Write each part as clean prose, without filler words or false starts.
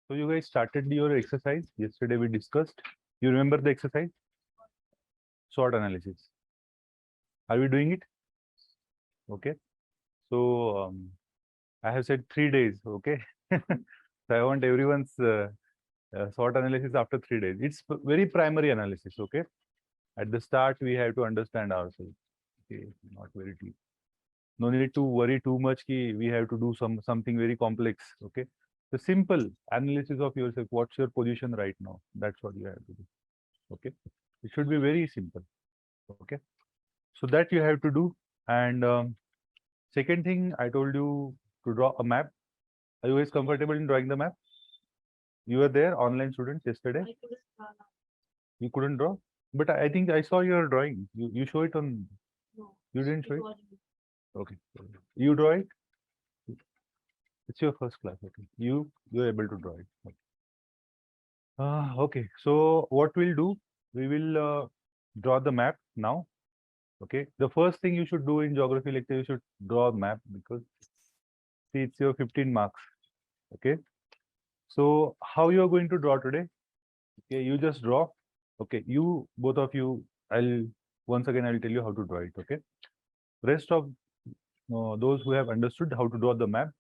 So you guys started your exercise. Yesterday we discussed. You remember the exercise? SWOT analysis. Are we doing it? Okay. So I have said 3 days. Okay. So I want everyone's SWOT analysis after 3 days. It's very primary analysis. Okay. At the start, we have to understand ourselves. Okay. Not very deep. No need to worry too much. We have to do something very complex. Okay. The simple analysis of yourself. What's your position right now? That's what you have to do. Okay. It should be very simple. Okay. So that you have to do. And second thing, I told you to draw a map. Are you guys comfortable in drawing the map? You were there, online students, yesterday? You couldn't draw? But I think I saw your drawing. You show it on... No. You didn't show it? Okay. You draw it? It's your first class. Okay. You're able to draw it. Okay. Okay. So what we'll do, we will draw the map now. Okay. The first thing you should do in geography lecture, you should draw a map because see, it's your 15 marks. Okay. So how you are going to draw today? Okay. You just draw. Okay. You, both of you, once again, I'll tell you how to draw it. Okay. Rest of those who have understood how to draw the map,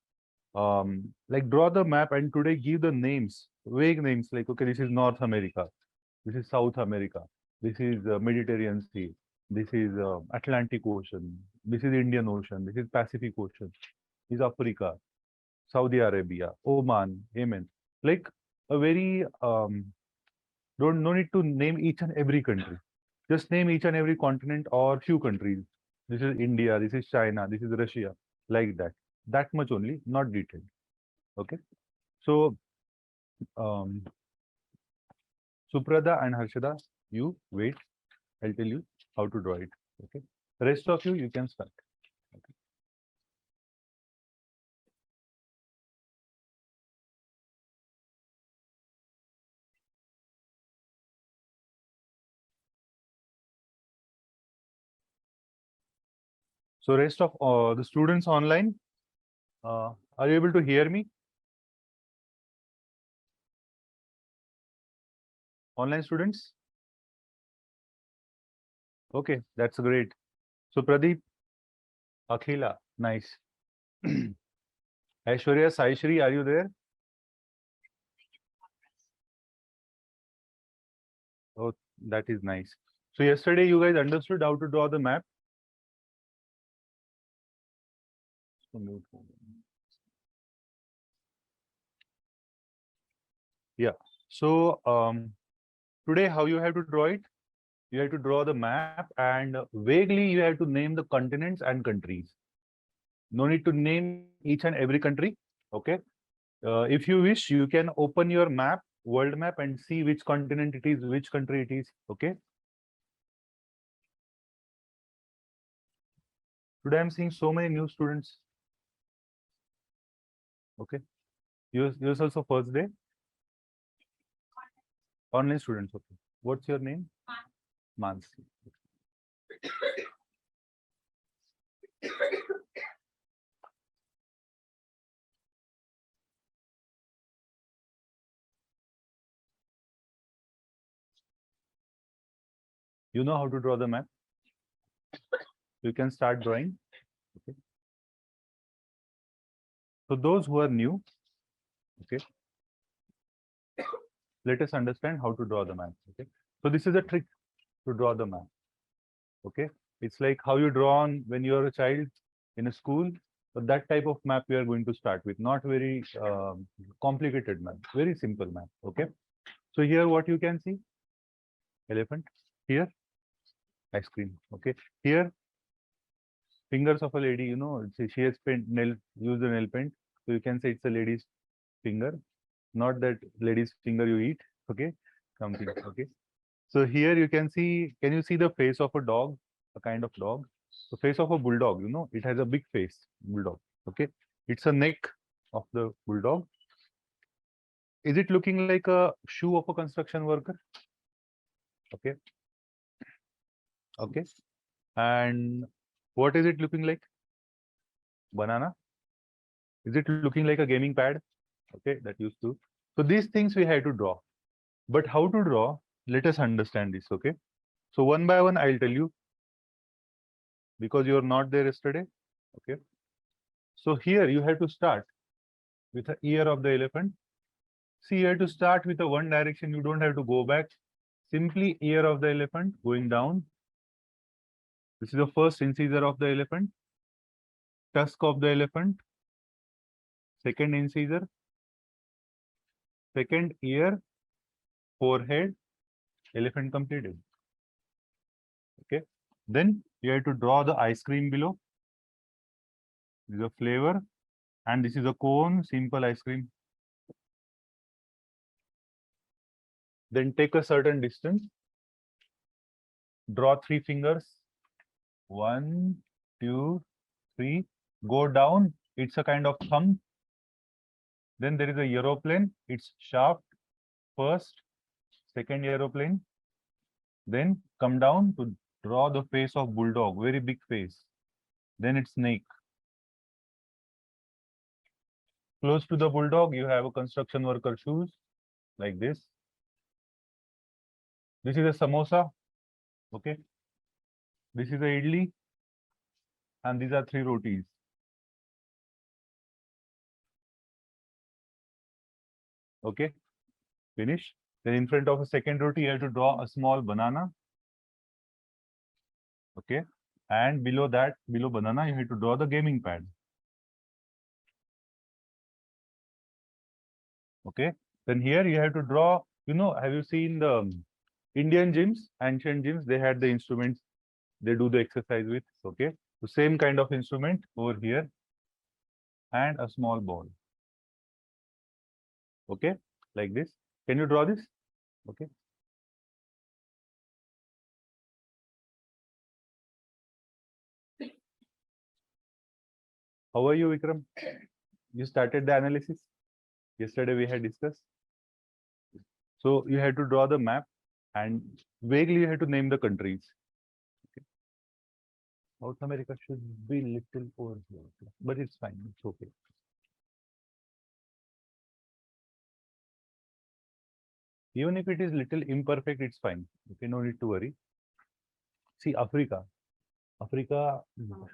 like draw the map and today give the names, vague names like, okay, this is North America, this is South America, this is Mediterranean Sea, this is Atlantic Ocean, this is Indian Ocean, this is Pacific Ocean, this is Africa, Saudi Arabia, Oman, Yemen. Like a very, no need to name each and every country. Just name each and every continent or few countries. This is India, this is China, this is Russia, like that. That much only, not detailed. Okay. So, Suprada and Harshada, you wait. I'll tell you how to draw it. Okay. The rest of you can start. Okay. So, rest of the students online, are you able to hear me? Online students? Okay, that's great. So, Pradeep, Akhila, nice. Aishwarya, Saishri, are you there? Oh, that is nice. So, yesterday you guys understood how to draw the map? Yeah. So, today how you have to draw it? You have to draw the map and vaguely you have to name the continents and countries. No need to name each and every country. Okay. If you wish, you can open your map, world map, and see which continent it is, which country it is. Okay. Today I'm seeing so many new students. Okay. Yours also first day? Online students. Okay. What's your name? Mansi. You know how to draw the map? You can start drawing. Okay. So those who are new, okay, let us understand how to draw the map. Okay. So this is a trick to draw the map. Okay. It's like how you draw on when you're a child in a school. But that type of map we are going to start with, not very complicated map, very simple map. Okay. So here what you can see, elephant. Here, ice cream. Okay. Here, fingers of a lady. You know, she has used a nail paint, so you can say it's a lady's finger, not that lady's finger you eat. Okay, something. Okay. So here you can see. Can you see the face of a dog? A kind of dog. The face of a bulldog. You know, it has a big face. Bulldog. Okay. It's a neck of the bulldog. Is it looking like a shoe of a construction worker? Okay. Okay. And what is it looking like? Banana. Is it looking like a gaming pad? Okay, that used to. So these things we have to draw. But how to draw? Let us understand this, okay? So one by one, I'll tell you because you are not there yesterday, okay? So here you have to start with the ear of the elephant. See, you have to start with a one direction. You don't have to go back. Simply ear of the elephant going down. This is the first incisor of the elephant. Tusk of the elephant. Second incisor. Second ear. Forehead. Elephant completed. Okay. Then you have to draw the ice cream below. This is a flavor. And this is a cone, simple ice cream. Then take a certain distance. Draw 3 fingers. 1, 2, 3. Go down. It's a kind of thumb. Then there is a aeroplane. It's shaft first. Second aeroplane. Then come down to draw the face of bulldog. Very big face. Then it's snake. Close to the bulldog, you have a construction worker shoes like this. This is a samosa. Okay. This is a idli. And these are 3 rotis. Okay. Finish. Then in front of a second roti, you have to draw a small banana. Okay. And below that, below banana, you have to draw the gaming pad. Okay. Then here you have to draw, have you seen the Indian gyms, ancient gyms? They had the instruments they do the exercise with. Okay. The same kind of instrument over here and a small ball. Okay. Like this. Can you draw this? Okay. How are you, Vikram? You started the analysis? Yesterday we had discussed. So you had to draw the map and vaguely you had to name the countries. Okay. South America should be little over here, but it's fine. It's okay. Even if it is little imperfect, it's fine. Okay, no need to worry. See, Africa. Africa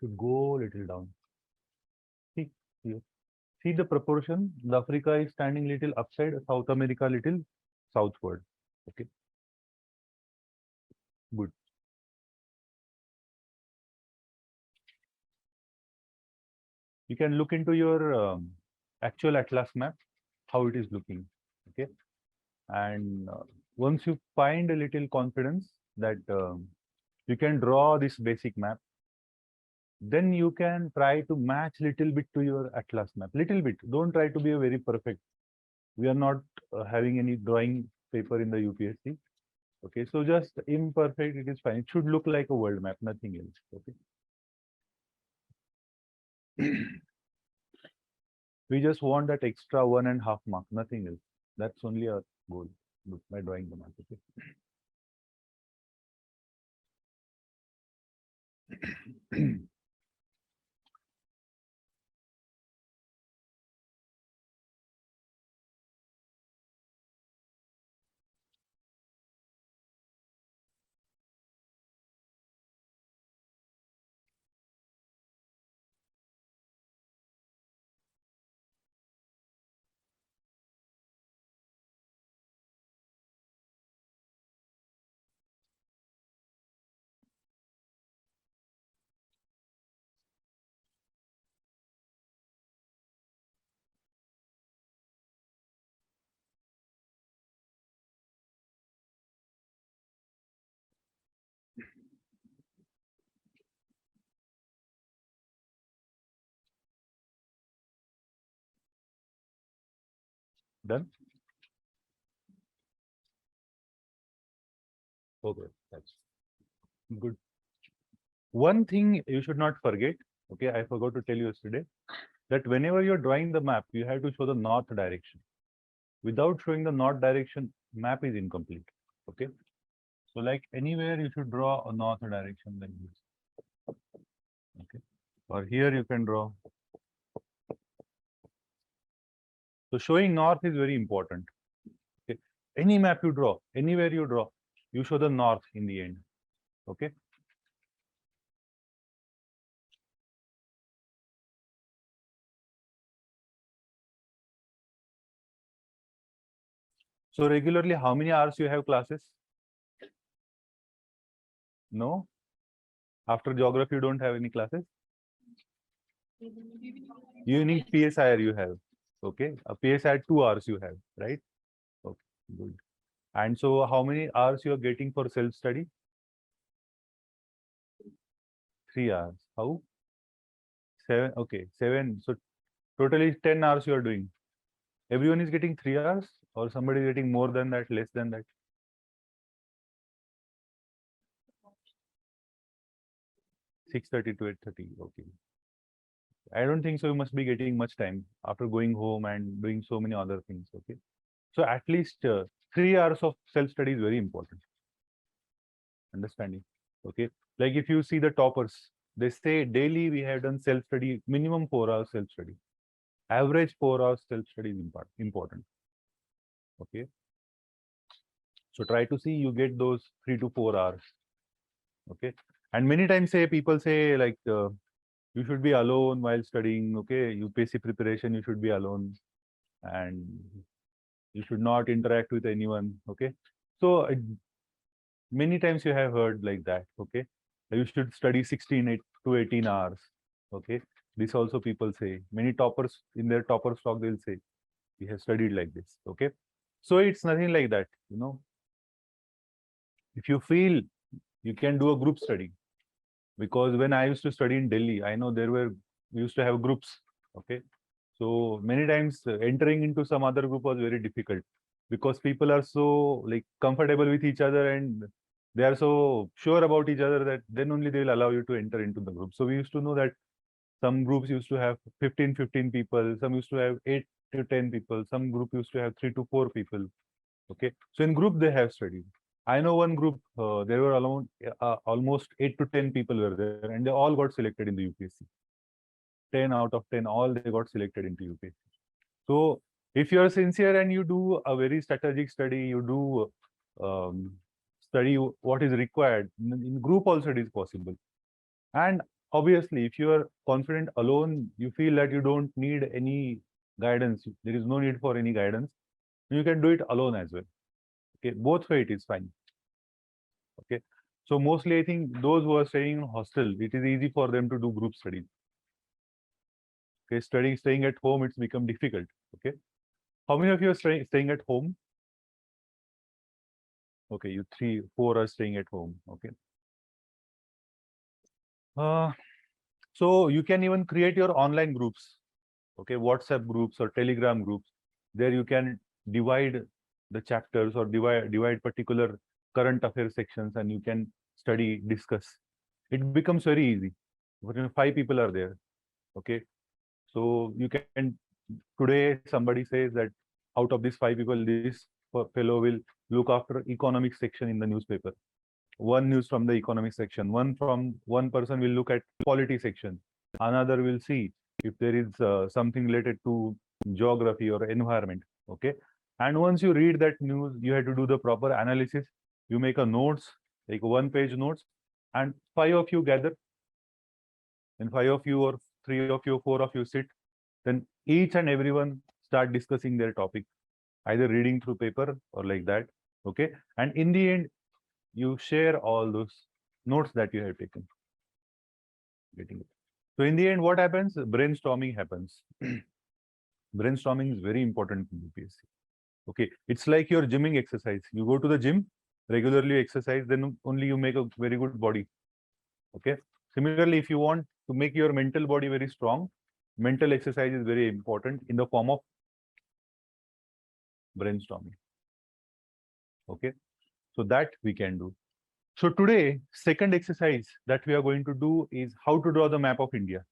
should go little down. See here. See the proportion. The Africa is standing little upside, South America little southward. Okay. Good. You can look into your actual atlas map, how it is looking. Okay. And once you find a little confidence that you can draw this basic map, then you can try to match little bit to your atlas map. Little bit. Don't try to be a very perfect. We are not having any drawing paper in the UPSC. Okay, so just imperfect, it is fine. It should look like a world map, nothing else. Okay. We just want that extra 1.5 mark, nothing else. That's only our goal by drawing the map. Okay. Done? Okay, that's good. One thing you should not forget, okay, I forgot to tell you yesterday, that whenever you're drawing the map, you have to show the north direction. Without showing the north direction, map is incomplete. Okay. So like anywhere you should draw a north direction like this. Okay. Or here you can draw. So showing north is very important. Okay. Any map you draw, anywhere you draw, you show the north in the end. Okay. So regularly, how many hours you have classes? No. After geography, you don't have any classes. Evening PSIR you have. Okay. A PSIR 2 hours you have, right? Okay. Good. And so how many hours you are getting for self-study? 3 hours. How? 7. Okay. 7. So totally 10 hours you are doing. Everyone is getting 3 hours or somebody is getting more than that, less than that? 6:30 to 8:30. Okay. I don't think so. You must be getting much time after going home and doing so many other things. Okay. So at least 3 hours of self-study is very important. Understanding. Okay. Like if you see the toppers, they say daily we have done self-study, minimum 4 hours self-study. Average 4 hours self-study is important. Okay. So try to see you get those 3 to 4 hours. Okay. And many times people say like you should be alone while studying. Okay. UPSC preparation, you should be alone and you should not interact with anyone. Okay. So many times you have heard like that. Okay. You should study 16 to 18 hours. Okay. This also people say. Many toppers in their topper stock, they'll say, we have studied like this. Okay. So it's nothing like that. You know, if you feel you can do a group study, because when I used to study in Delhi, I know we used to have groups. Okay. So many times entering into some other group was very difficult because people are so like comfortable with each other and they are so sure about each other that then only they will allow you to enter into the group. So we used to know that some groups used to have 15 people, some used to have 8 to 10 people, some group used to have 3 to 4 people. Okay. So in group they have studied. I know one group, there were almost 8 to 10 people were there and they all got selected in the UPSC. 10 out of 10, all they got selected into UPSC. So if you are sincere and you do a very strategic study, you do study what is required, in group also it is possible. And obviously, if you are confident alone, you feel that you don't need any guidance, there is no need for any guidance, you can do it alone as well. Okay, both way it is fine. Okay, so mostly I think those who are staying in hostel, it is easy for them to do group studies. Okay, staying at home, it's become difficult. Okay, how many of you are staying at home? Okay, you 3, 4 are staying at home. Okay. So you can even create your online groups. Okay, WhatsApp groups or Telegram groups. There you can divide the chapters or divide particular current affairs sections and you can study, discuss. It becomes very easy. When 5 people are there. Okay. So you can, today somebody says that out of these 5 people, this fellow will look after economic section in the newspaper. One news from the economic section, one person will look at polity section, another will see if there is something related to geography or environment. Okay. And once you read that news, you have to do the proper analysis. You make a notes, like 1-page notes, and 5 of you gather, and 5 of you or 3 of you, 4 of you sit, then each and everyone start discussing their topic, either reading through paper or like that. Okay. And in the end, you share all those notes that you have taken. Getting it. So in the end, what happens? Brainstorming happens. Brainstorming is very important in UPSC. Okay, it's like your gymming exercise. You go to the gym, regularly exercise, then only you make a very good body. Okay. Similarly, if you want to make your mental body very strong, mental exercise is very important in the form of brainstorming. Okay. So that we can do. So today, second exercise that we are going to do is how to draw the map of India.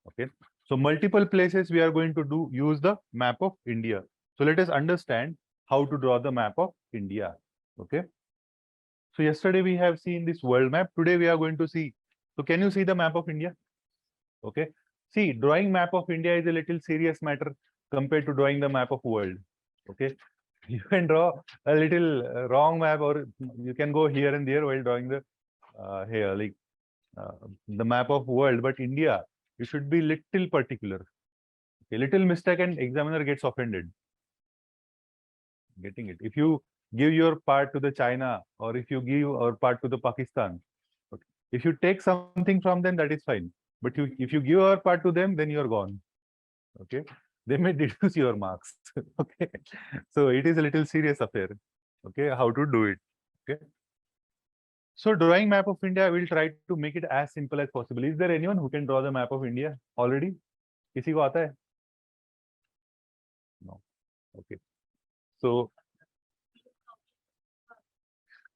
Okay. So multiple places we are going to use the map of India. So let us understand how to draw the map of India. Okay. So yesterday we have seen this world map. Today we are going to see. So can you see the map of India? Okay. See, drawing map of India is a little serious matter. compared to drawing the map of world. Okay, you can draw a little wrong map, or you can go here and there while drawing the here like the map of world. But India, you should be little particular. A little mistake and examiner gets offended. Getting it? If you give your part to the China, or if you give your part to the Pakistan, okay. If you take something from them, that is fine. But if you give your part to them, then you're gone. Okay, they may deduce your marks. Okay, so it is a little serious affair. Okay, how to do it? Okay, so drawing map of India, I will try to make it as simple as possible. Is there anyone who can draw the map of India already? किसी को आता है? No. Okay. So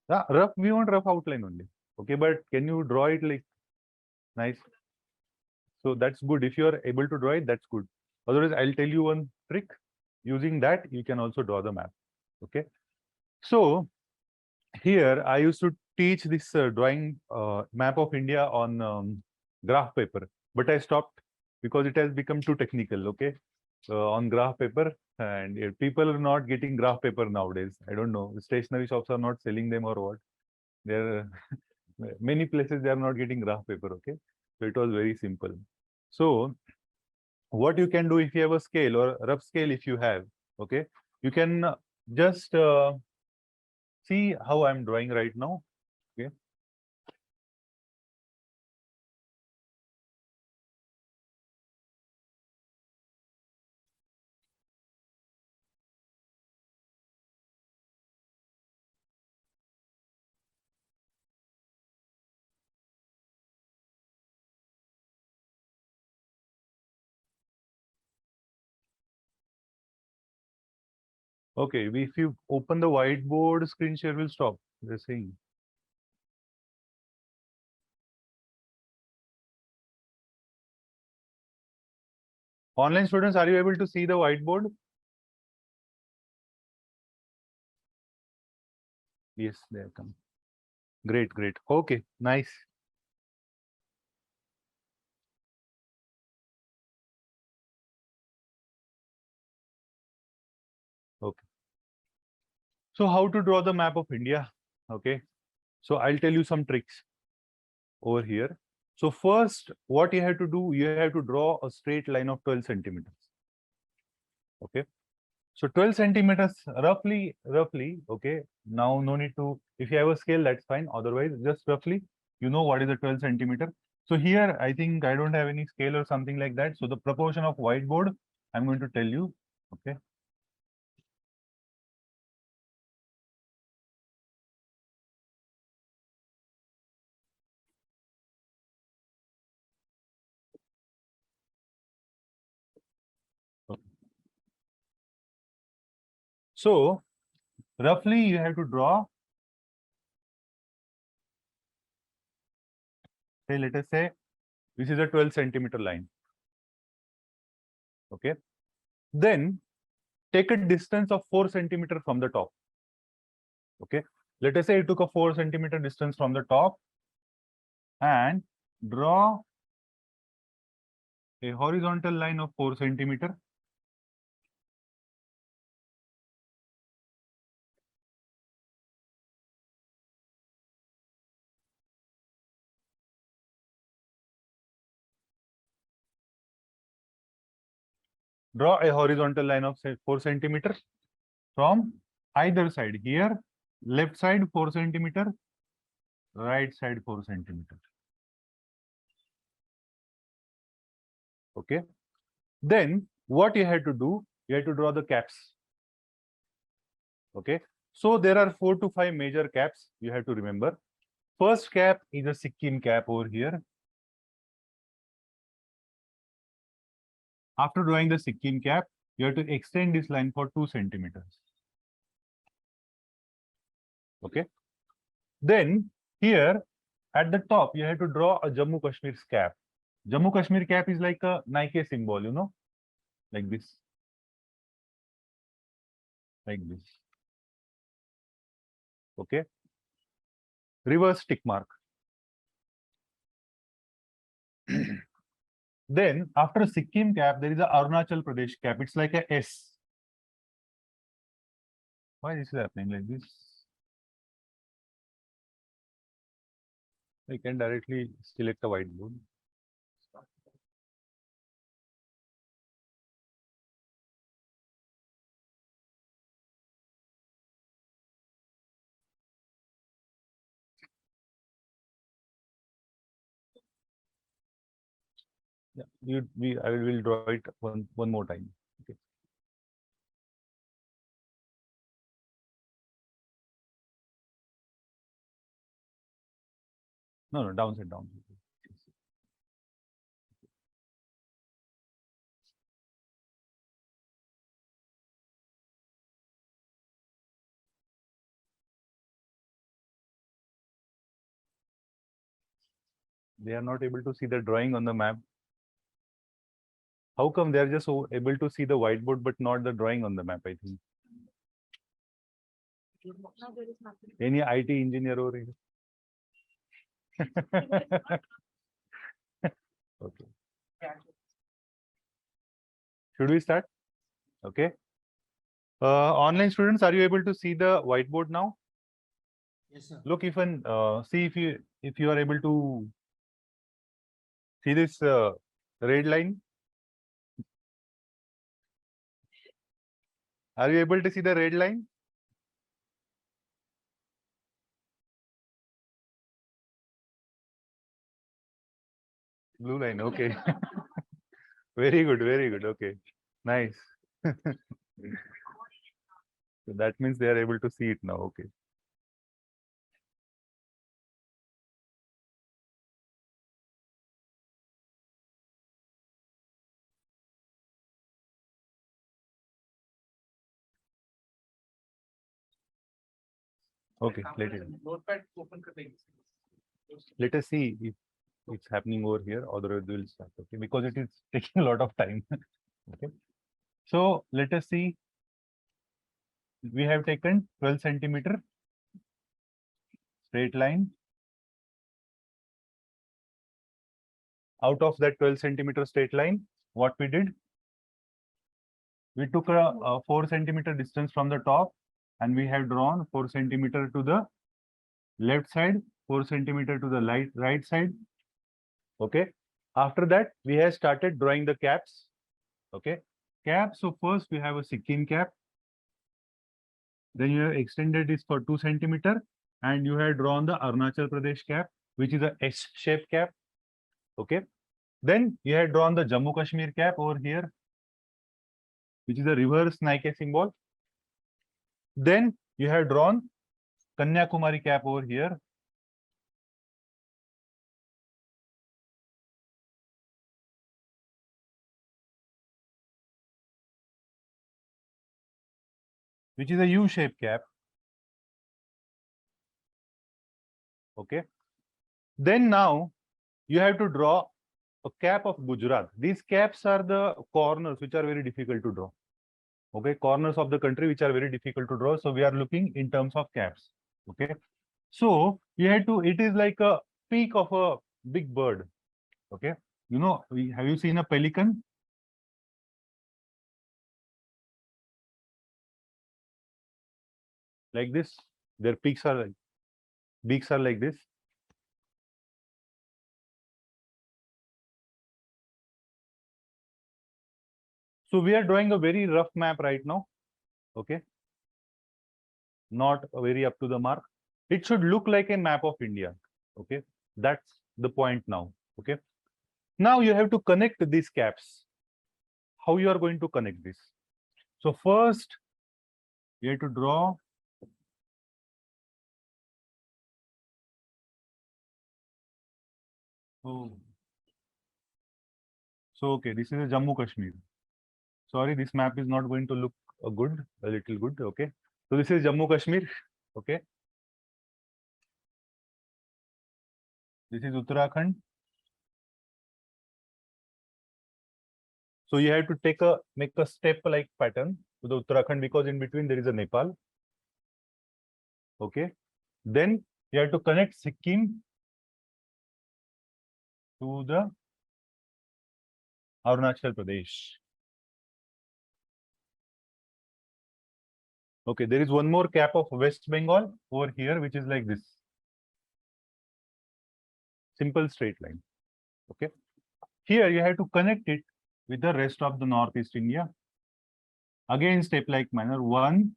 rough, we want rough outline only. Okay, but can you draw it like nice? So that's good. If you are able to draw it, that's good. Otherwise, I'll tell you one trick. Using that, you can also draw the map. Okay. So here I used to teach this drawing map of India on graph paper, but I stopped because it has become too technical. Okay, on graph paper, and people are not getting graph paper nowadays. I don't know. Stationery shops are not selling them or what. There, many places they are not getting graph paper. Okay, so it was very simple. So what you can do if you have a scale or rough scale, if you have, okay, you can just see how I'm drawing right now. Okay. Okay, if you open the whiteboard, screen share will stop. They're saying. Online students, are you able to see the whiteboard? Yes, they have come. Great, great. Okay, nice. Okay. So how to draw the map of India? Okay. So I'll tell you some tricks over here. So first, what you have to do, you have to draw a straight line of 12 centimeters. Okay. So 12 centimeters, roughly, okay. Now, no need to, if you have a scale, that's fine. Otherwise, just roughly, you know what is a 12 centimeter. So here, I think I don't have any scale or something like that. So the proportion of whiteboard, I'm going to tell you. Okay. Okay. So roughly, you have to draw, say, let us say, this is a 12 centimeter line. Okay. Then take a distance of 4 centimeter from the top. Okay. Let us say you took a 4 centimeter distance from the top and draw a horizontal line of 4 centimeter. Draw a horizontal line of say 4 centimeter from either side. Here, left side 4 centimeter, right side 4 centimeter. Okay. Then what you have to do, you have to draw the caps. Okay. So there are 4 to 5 major caps you have to remember. First cap is a Sikkim cap over here. After drawing the Sikkim cap, you have to extend this line for 2 centimeters. Okay. Then here at the top, you have to draw a Jammu Kashmir's cap. Jammu Kashmir cap is like a Nike symbol, you know, like this. Like this. Okay. Reverse tick mark. Then after Sikkim cap, there is a Arunachal Pradesh cap. It's like a S. Why this is happening like this? I can directly select a whiteboard. Yeah, I will draw it one more time. Okay. No, downside. They are not able to see the drawing on the map. How come they are just able to see the whiteboard but not the drawing on the map? I think. Any IT engineer over here? Okay. Should we start? Okay. Online students, are you able to see the whiteboard now? Yes, sir. Look, even see if you are able to see this red line. Are you able to see the red line? Blue line. Okay. Very good. Very good. Okay. Nice. So that means they are able to see it now. Okay. Okay. Let us see if it's happening over here, otherwise we'll start. Okay, because it is taking a lot of time. Okay. So let us see. We have taken 12 centimeter straight line. Out of that 12 centimeter straight line, what we did? We took a 4 centimeter distance from the top and we have drawn 4 centimeter to the left side, 4 centimeter to the right side. Okay. After that, we have started drawing the caps. Okay. Cap. So first we have a Sikkim cap. Then you have extended this for 2 centimeter and you have drawn the Arunachal Pradesh cap, which is a S-shaped cap. Okay. Then you have drawn the Jammu Kashmir cap over here, which is a reverse Nike symbol. Then you have drawn Kanyakumari cap over here. Which is a U-shaped cap. Okay. Then now you have to draw a cap of Gujarat. These caps are the corners which are very difficult to draw. Okay, corners of the country which are very difficult to draw. So we are looking in terms of caps. Okay. So you have to, it is like a peak of a big bird. Okay. You know, have you seen a pelican? Like this. Their beaks are like this. So we are drawing a very rough map right now. Okay. Not very up to the mark. It should look like a map of India. Okay. That's the point now. Okay. Now you have to connect these caps. How you are going to connect this? So first, you have to draw so okay, this is a Jammu Kashmir. Sorry, this map is not going to look a little good. Okay. So this is Jammu Kashmir. Okay. This is Uttarakhand. So you have to make a step-like pattern to the Uttarakhand because in between there is a Nepal. Okay. Then you have to connect Sikkim to the Arunachal Pradesh. Okay, there is one more cap of West Bengal over here, which is like this. Simple straight line. Okay. Here you have to connect it with the rest of the Northeast India. Again, step-like manner. 1,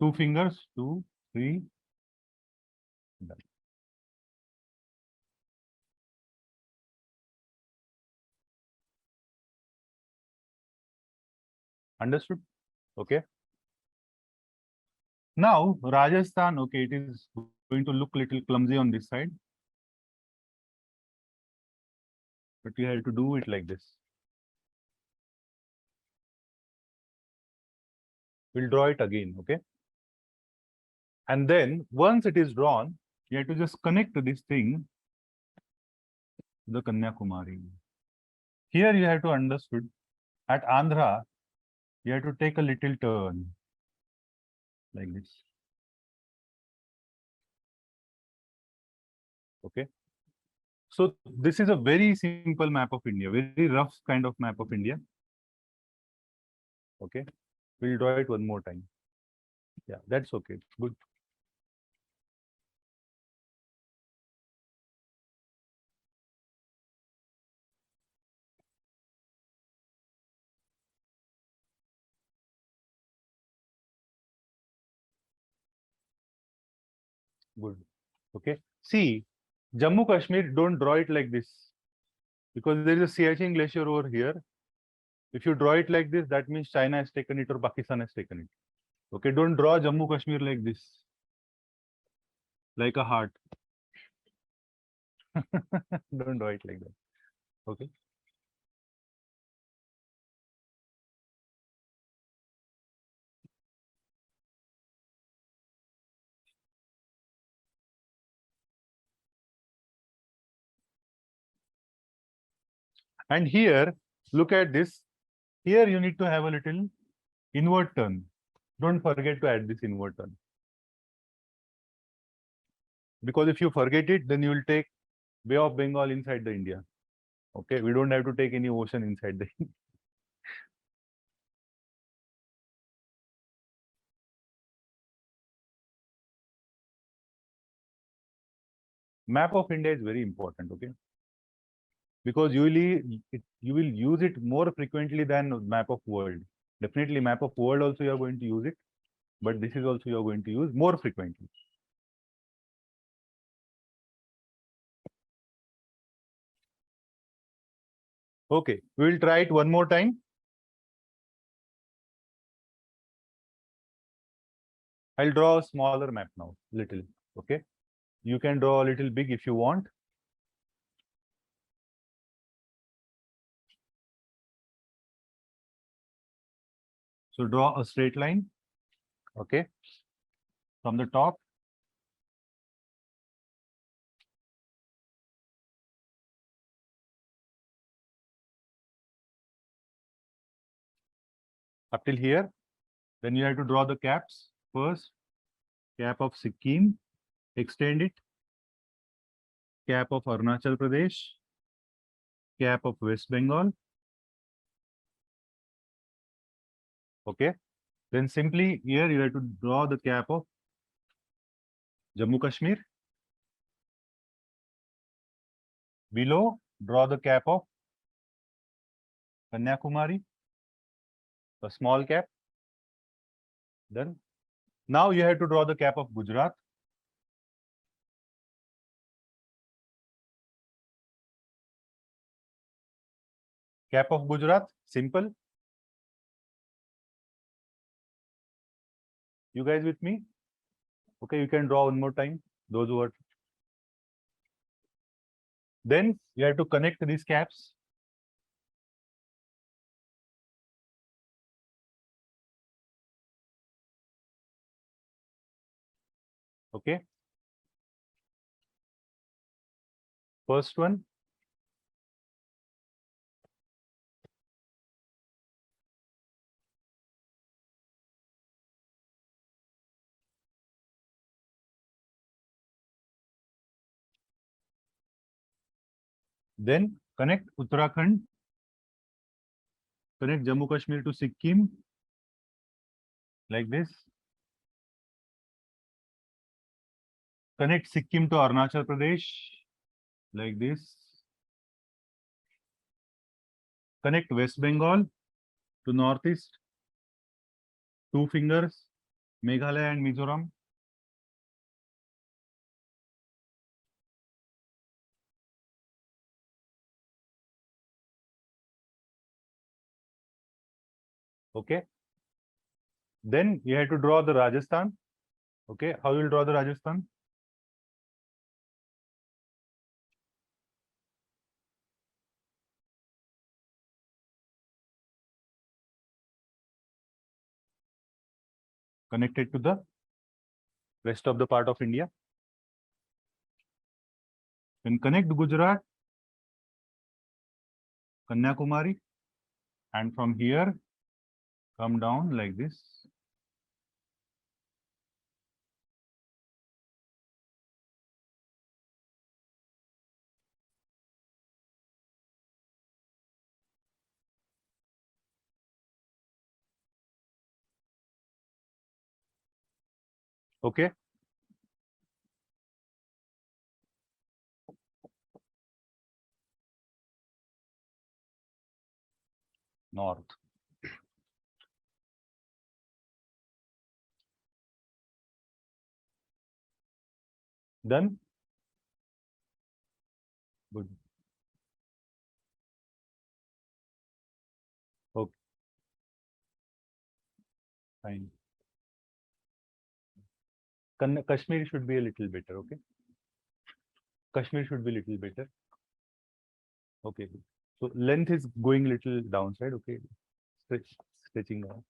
2 fingers, 2, 3. Done. Understood? Okay. Now, Rajasthan, okay, it is going to look little clumsy on this side. But you have to do it like this. We'll draw it again, okay? And then, once it is drawn, you have to just connect this thing to the Kanyakumari. Here you have to understood, at Andhra, you have to take a little turn, like this. Okay. So this is a very simple map of India, very rough kind of map of India. Okay. We'll draw it one more time. Yeah, that's okay. Good. Good. Okay. See, Jammu Kashmir, don't draw it like this because there is a Siachen glacier over here. If you draw it like this, that means China has taken it or Pakistan has taken it. Okay, don't draw Jammu Kashmir like this, like a heart. Don't draw it like that. Okay. And here, look at this. Here you need to have a little inward turn. Don't forget to add this inward turn. Because if you forget it, then you will take Bay of Bengal inside the India. Okay, we don't have to take any ocean inside the map of India is very important. Okay, because usually you will use it more frequently than map of world. Definitely, map of world also you are going to use it, but this is also you are going to use more frequently. Okay, we will try it one more time. I'll draw a smaller map now, little. Okay, you can draw a little big if you want. So draw a straight line. Okay, from the top. Up till here. Then you have to draw the caps first. Cap of Sikkim, extend it. Cap of Arunachal Pradesh. Cap of West Bengal. Okay. Then simply here you have to draw the cap of Jammu Kashmir. Below, draw the cap of Kanyakumari. A small cap. Done. Now you have to draw the cap of Gujarat. Cap of Gujarat, simple. You guys with me? Okay, you can draw one more time. Those who are. Then you have to connect these caps. Okay. First one. Then connect Uttarakhand Connect Jammu Kashmir to Sikkim like this. Connect Sikkim to Arunachal Pradesh like this. Connect West Bengal to Northeast. 2 fingers, Meghalaya and Mizoram. Okay. Then you have to draw the Rajasthan. Okay. How you will draw the Rajasthan? Connected to the rest of the part of India. Then connect Gujarat, Kanyakumari, and from here come down like this. Okay. North. Done. Good. Okay. Fine. Kashmir should be a little better. Okay. Kashmir should be a little better. Okay. Good. So length is going little downside. Okay. Stretching down.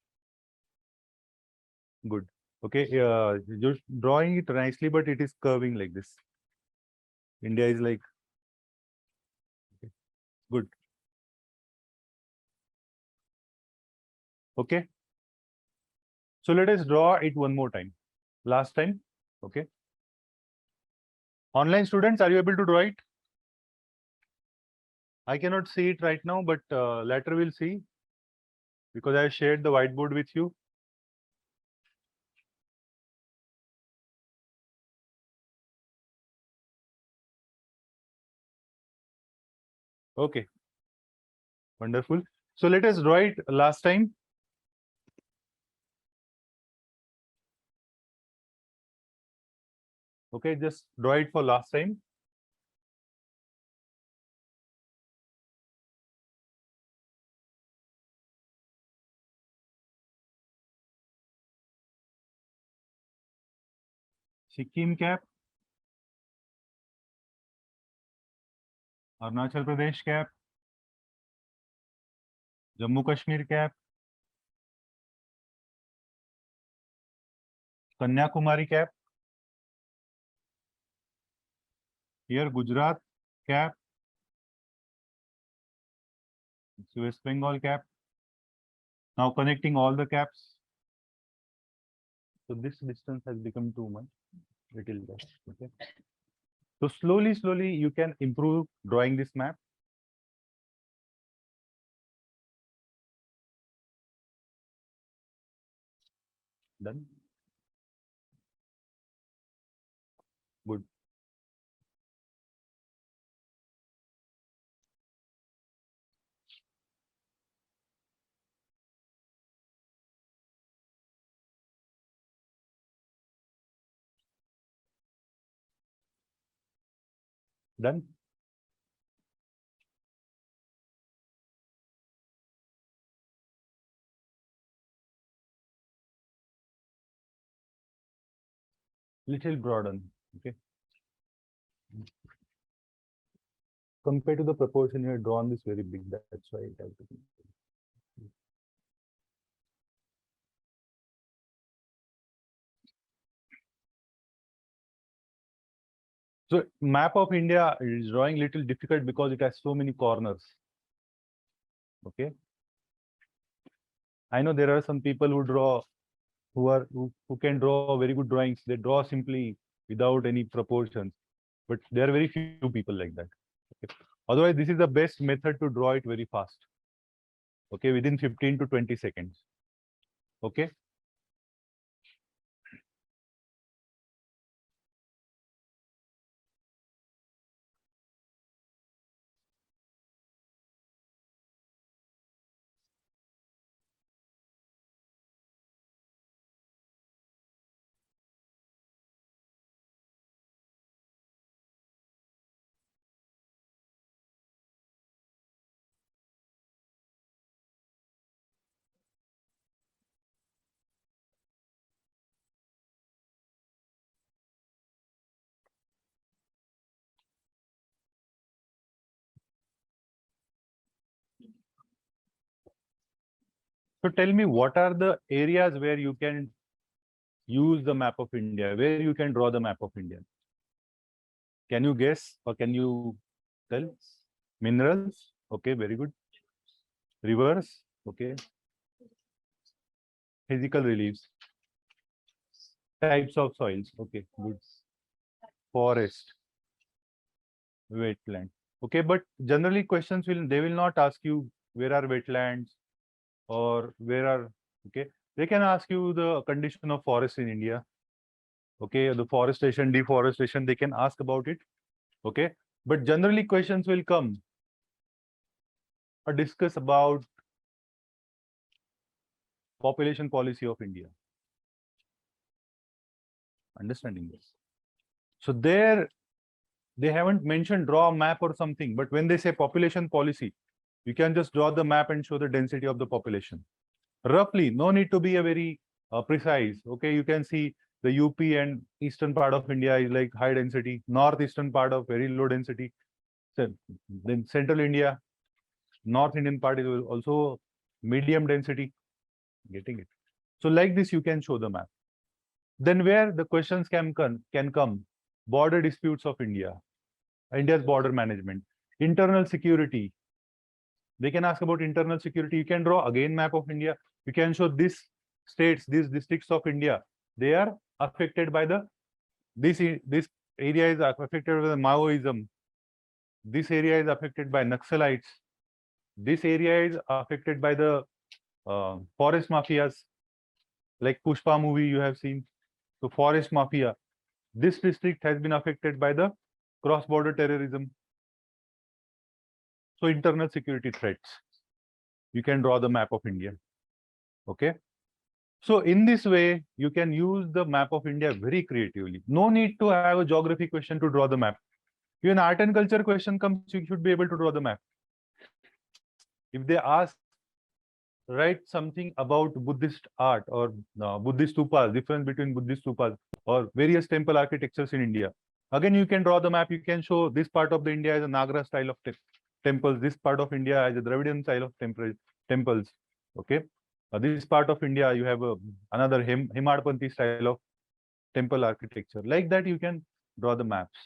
Good. Okay. You're drawing it nicely, but it is curving like this. India is like, okay. Good. Okay. So let us draw it one more time. Last time. Okay. Online students, are you able to draw it? I cannot see it right now, but later we'll see because I shared the whiteboard with you. Okay. Wonderful. So let us draw it last time. Okay, just draw it for last time. Sikkim cap, Arunachal Pradesh cap, Jammu Kashmir cap, Kanyakumari cap, here Gujarat cap, West Bengal cap. Now connecting all the caps. So this distance has become too much, little less. Okay. So slowly, you can improve drawing this map. Done. Good. Done. Little broaden. Okay. Compared to the proportion you have drawn this very big, that's why it has to be. So map of India is drawing little difficult because it has so many corners. Okay. I know there are some people who draw, who can draw very good drawings. They draw simply without any proportions, but there are very few people like that. Okay. Otherwise, this is the best method to draw it very fast. Okay, within 15 to 20 seconds. Okay. So tell me, what are the areas where you can use the map of India, where you can draw the map of India? Can you guess or can you tell? Minerals. Okay, very good. Rivers. Okay. Physical reliefs. Types of soils. Okay, good. Forest. Wetland. Okay, but generally questions will not ask you where are wetlands or where are, okay. They can ask you the condition of forest in India. Okay, the forestation, deforestation, they can ask about it. Okay, but generally questions will come or discuss about population policy of India. Understanding this. So there they haven't mentioned draw a map or something, but when they say population policy, you can just draw the map and show the density of the population. Roughly, no need to be a very precise. Okay, you can see the UP and eastern part of India is like high density, northeastern part of very low density. So then central India, North Indian part is also medium density. Getting it? So like this, you can show the map. Then where the questions can come, border disputes of India, India's border management, internal security. They can ask about internal security. You can draw again map of India. You can show these states, these districts of India. They are affected by the this area is affected by the Maoism. This area is affected by Naxalites. This area is affected by the forest mafias, like Pushpa movie you have seen. So forest mafia. This district has been affected by the cross-border terrorism. So internal security threats. You can draw the map of India. Okay. So in this way, you can use the map of India very creatively. No need to have a geography question to draw the map. Even art and culture question comes, you should be able to draw the map. If they ask, write something about Buddhist art or Buddhist stupas, difference between Buddhist stupas or various temple architectures in India. Again, you can draw the map. You can show this part of the India as a Nagra style of temples. This part of India as a Dravidian style of temples. Okay. This part of India, you have another Hemadpanthi style of temple architecture. Like that, you can draw the maps.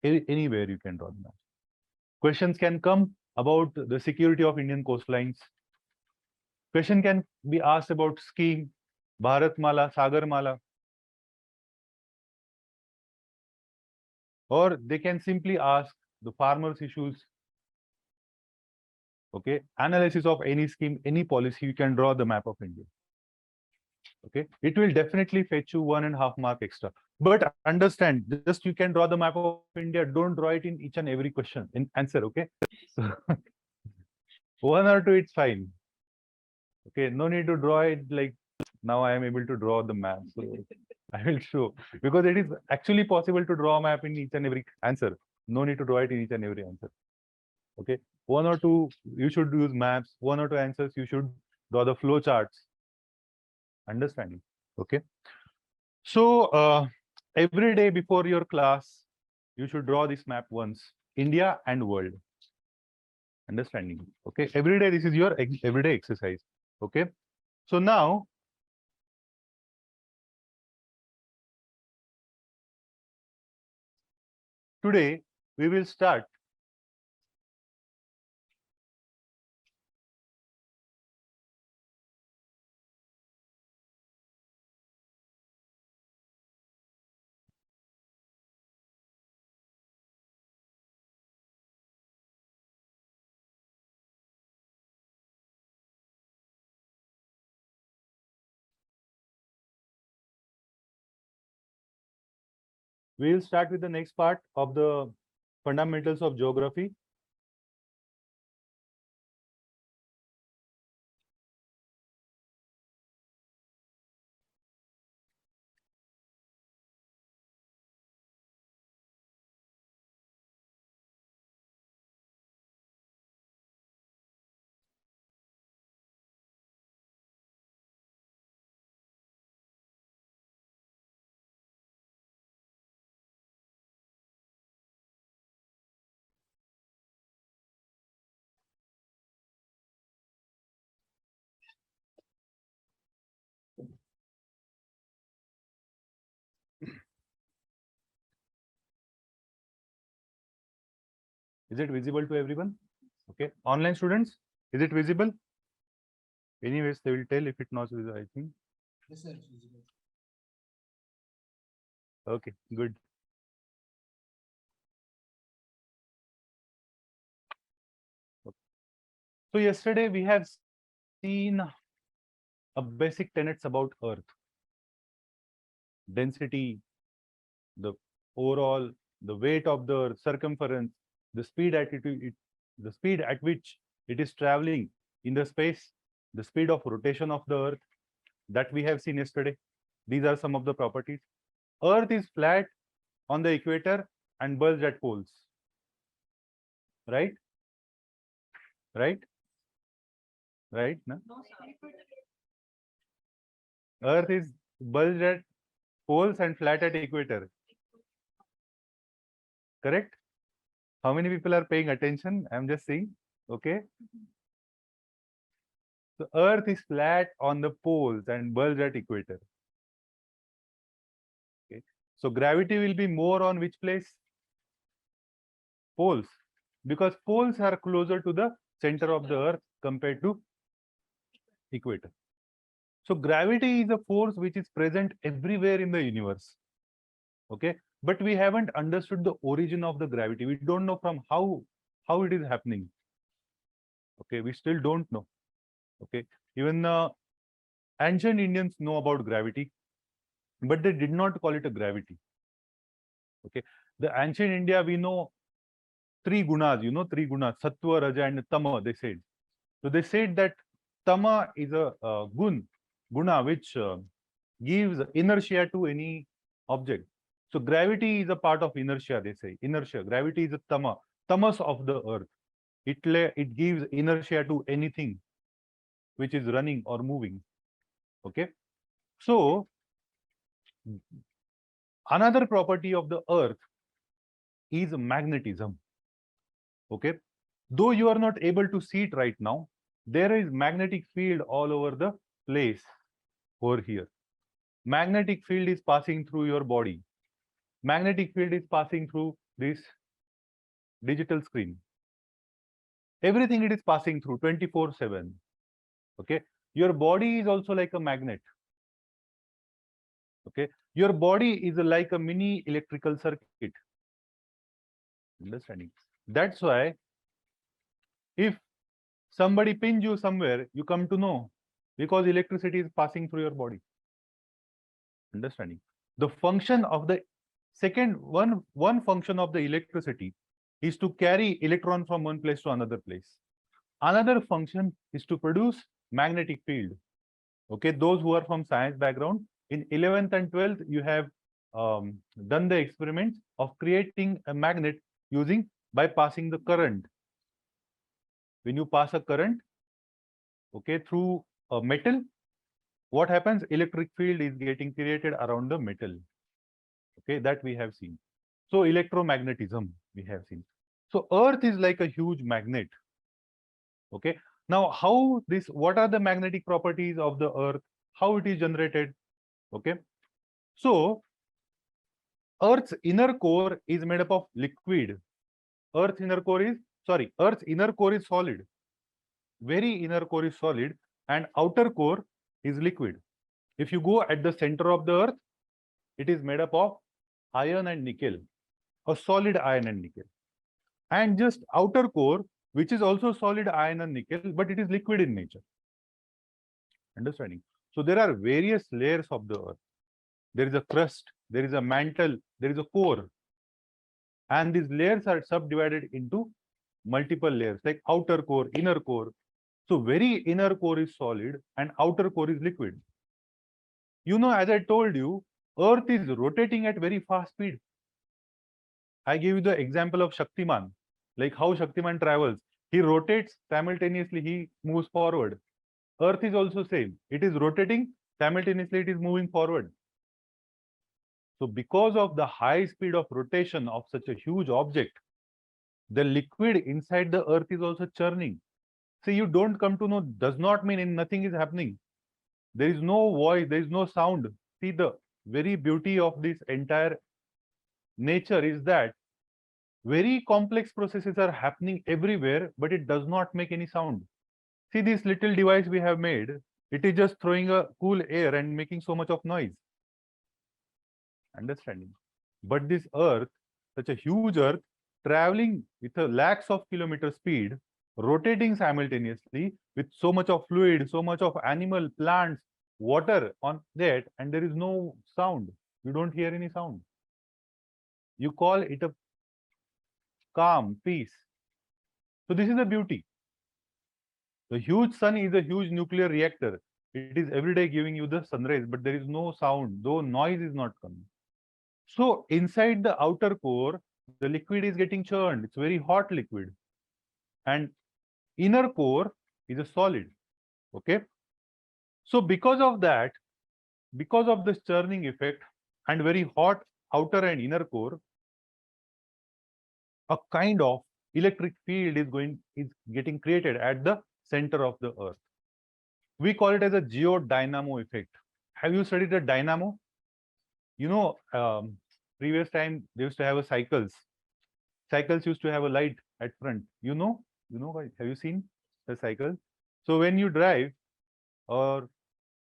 Anywhere you can draw the maps. Questions can come about the security of Indian coastlines. Question can be asked about skiing, Bharatmala, Sagarmala. Or they can simply ask the farmers' issues. Okay, analysis of any scheme, any policy, you can draw the map of India. Okay, it will definitely fetch you 1.5 mark extra. But understand, just you can draw the map of India. Don't draw it in each and every question in answer. Okay, so one or two, it's fine. Okay, no need to draw it like now I am able to draw the map. So I will show, because it is actually possible to draw a map in each and every answer. No need to draw it in each and every answer. Okay, one or two, you should use maps. One or two answers, you should draw the flow charts. Understanding? Okay. So every day before your class, you should draw this map once, India and world. Understanding? Okay. Every day, this is your everyday exercise. Okay. So now, today, we will start We will start with the next part of the fundamentals of geography. Is it visible to everyone? Okay. Online students, is it visible? Anyways, they will tell if it not visible, I think. Yes, sir. It's visible. Okay, good. So yesterday we have seen a basic tenets about Earth. Density, the overall, the weight of the circumference, the speed the speed at which it is traveling in the space, the speed of rotation of the Earth that we have seen yesterday. These are some of the properties. Earth is flat on the equator and bulged at poles. Right? Right? Right? No? Earth is bulged at poles and flat at equator. Correct? How many people are paying attention? I'm just saying. Okay. So Earth is flat on the poles and bulged at equator. Okay. So gravity will be more on which place? Poles. Because poles are closer to the center of the Earth compared to equator. So gravity is a force which is present everywhere in the universe. Okay. But we haven't understood the origin of the gravity. We don't know from how it is happening. Okay. We still don't know. Okay. Even ancient Indians know about gravity, but they did not call it a gravity. Okay. The ancient India, we know three gunas, three gunas, sattva, raja, and tama, they said. So they said that tama is a guna, which gives inertia to any object. So gravity is a part of inertia, they say. Inertia. Gravity is a tamas of the earth. It gives inertia to anything which is running or moving. Okay. So another property of the earth is magnetism. Okay. Though you are not able to see it right now, there is magnetic field all over the place over here. Magnetic field is passing through your body. Magnetic field is passing through this digital screen. Everything it is passing through 24/7. Okay. Your body is also like a magnet. Okay. Your body is like a mini electrical circuit. Understanding? That's why if somebody pins you somewhere, you come to know because electricity is passing through your body. Understanding? The function of the one function of the electricity is to carry electron from one place to another place. Another function is to produce magnetic field. Okay, those who are from science background, in 11th and 12th, you have done the experiments of creating a magnet by passing the current. When you pass a current, okay, through a metal, what happens? Electric field is getting created around the metal. Okay, that we have seen. So electromagnetism we have seen. So Earth is like a huge magnet. Okay. Now, what are the magnetic properties of the Earth? How it is generated? Okay. So Earth's inner core is made up of liquid. Earth's inner core is solid. Very inner core is solid, and outer core is liquid. If you go at the center of the Earth, it is made up of iron and nickel, a solid iron and nickel. And just outer core, which is also solid iron and nickel, but it is liquid in nature. Understanding? So there are various layers of the Earth. There is a crust, there is a mantle, there is a core, and these layers are subdivided into multiple layers like outer core, inner core. So very inner core is solid and outer core is liquid. You know, as I told you, Earth is rotating at very fast speed. I gave you the example of Shaktiman, like how Shaktiman travels. He rotates simultaneously, he moves forward. Earth is also same. It is rotating simultaneously, it is moving forward. So because of the high speed of rotation of such a huge object, the liquid inside the earth is also churning. See, you don't come to know does not mean nothing is happening. There is no voice, there is no sound. See, the very beauty of this entire nature is that very complex processes are happening everywhere, but it does not make any sound. See, this little device we have made, it is just throwing a cool air and making so much of noise. Understanding? But this earth, such a huge earth, traveling with a lakhs of kilometer speed, rotating simultaneously with so much of fluid, so much of animal, plants, water on that, and there is no sound. You don't hear any sound. You call it a calm, peace. So this is the beauty. The huge sun is a huge nuclear reactor. It is every day giving you the sunrise, but there is no sound, though noise is not coming. So inside the outer core, the liquid is getting churned. It's very hot liquid. And inner core is a solid. Okay. So because of that, because of this churning effect and very hot outer and inner core, a kind of electric field is getting created at the center of the earth. We call it as a geodynamo effect. Have you studied the dynamo? You know, previous time they used to have a cycles. Cycles used to have a light at front. Guys, have you seen the cycle? So when you drive or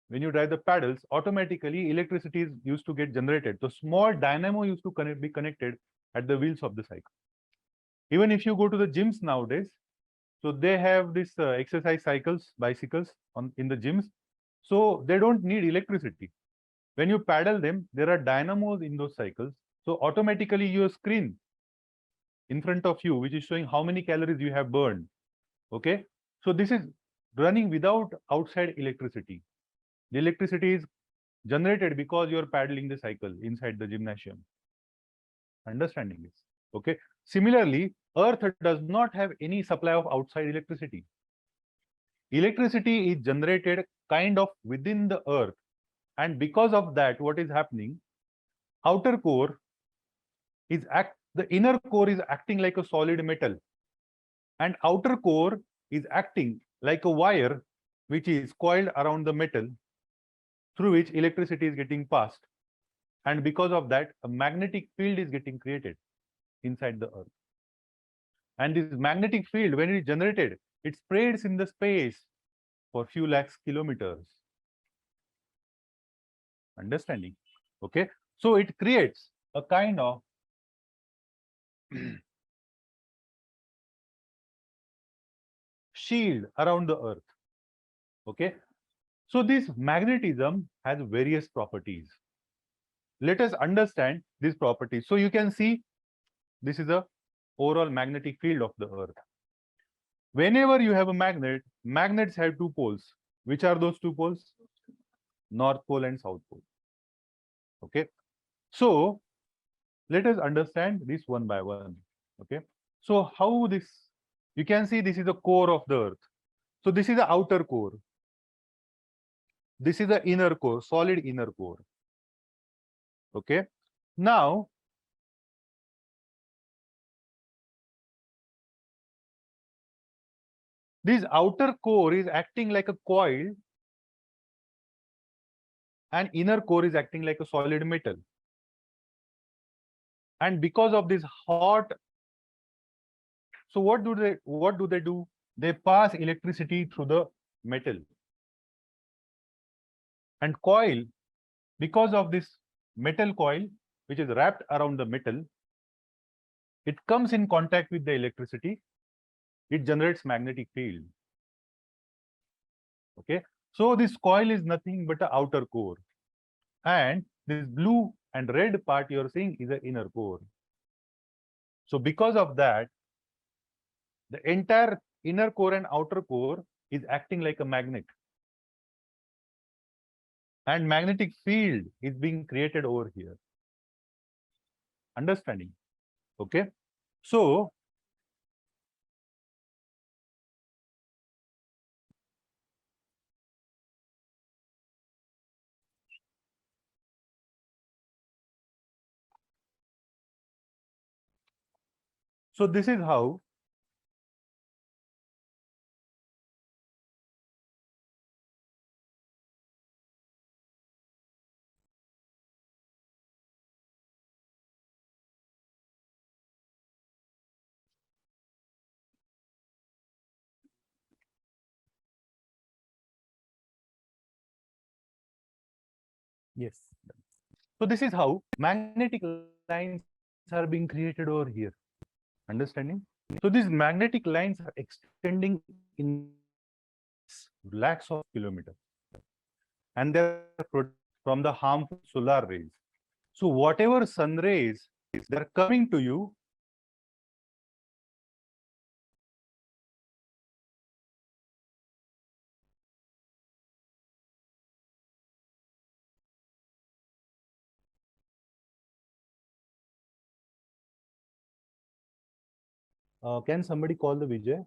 when you drive the pedals, automatically electricity is used to get generated. So small dynamo used to be connected at the wheels of the cycle. Even if you go to the gyms nowadays, so they have this exercise cycles, bicycles in the gyms. So they don't need electricity. When you paddle them, there are dynamos in those cycles. So automatically your screen in front of you, which is showing how many calories you have burned. Okay. So this is running without outside electricity. The electricity is generated because you're paddling the cycle inside the gymnasium. Understanding this. Okay. Similarly, Earth does not have any supply of outside electricity. Electricity is generated kind of within the Earth. And because of that, what is happening? Outer core is the inner core is acting like a solid metal. And outer core is acting like a wire which is coiled around the metal through which electricity is getting passed. And because of that, a magnetic field is getting created inside the earth. And this magnetic field, when it is generated, it spreads in the space for few lakhs kilometers. Understanding? Okay. So it creates a kind of shield around the earth. Okay. So this magnetism has various properties. Let us understand these properties. So you can see this is a overall magnetic field of the earth. Whenever you have a magnet, magnets have two poles. Which are those two poles? North pole and south pole. Okay. So let us understand this one by one. Okay. So how this, you can see this is the core of the earth. So this is the outer core. This is the inner core, solid inner core. Okay. Now, this outer core is acting like a coil and inner core is acting like a solid metal. And because of this hot, so what do they do? They pass electricity through the metal. And coil, because of this metal coil, which is wrapped around the metal, it comes in contact with the electricity. It generates magnetic field. Okay. So this coil is nothing but the outer core. And this blue and red part you are seeing is the inner core. So because of that, the entire inner core and outer core is acting like a magnet. And magnetic field is being created over here. Understanding? Okay. So this is how yes. So this is how magnetic lines are being created over here. Understanding? So these magnetic lines are extending in lakhs of kilometers, and they're protected from the harmful solar rays. So whatever sun rays they're coming to you, can somebody call the Vijay?